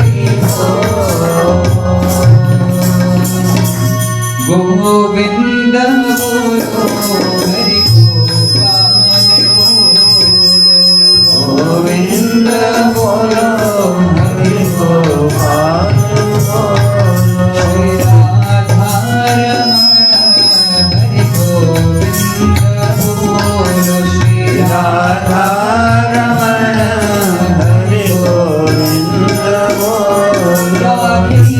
हरि गोविंद बोलो हरि गोपाल बोलो गोविंद बोलो हरि गोपाल बोलो श्री राधा रमण हरि गोविंद बोलो श्री राधा रमण हरि गोविंद बोलो राधे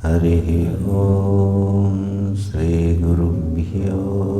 हरि ओम श्री गुरुभ्यो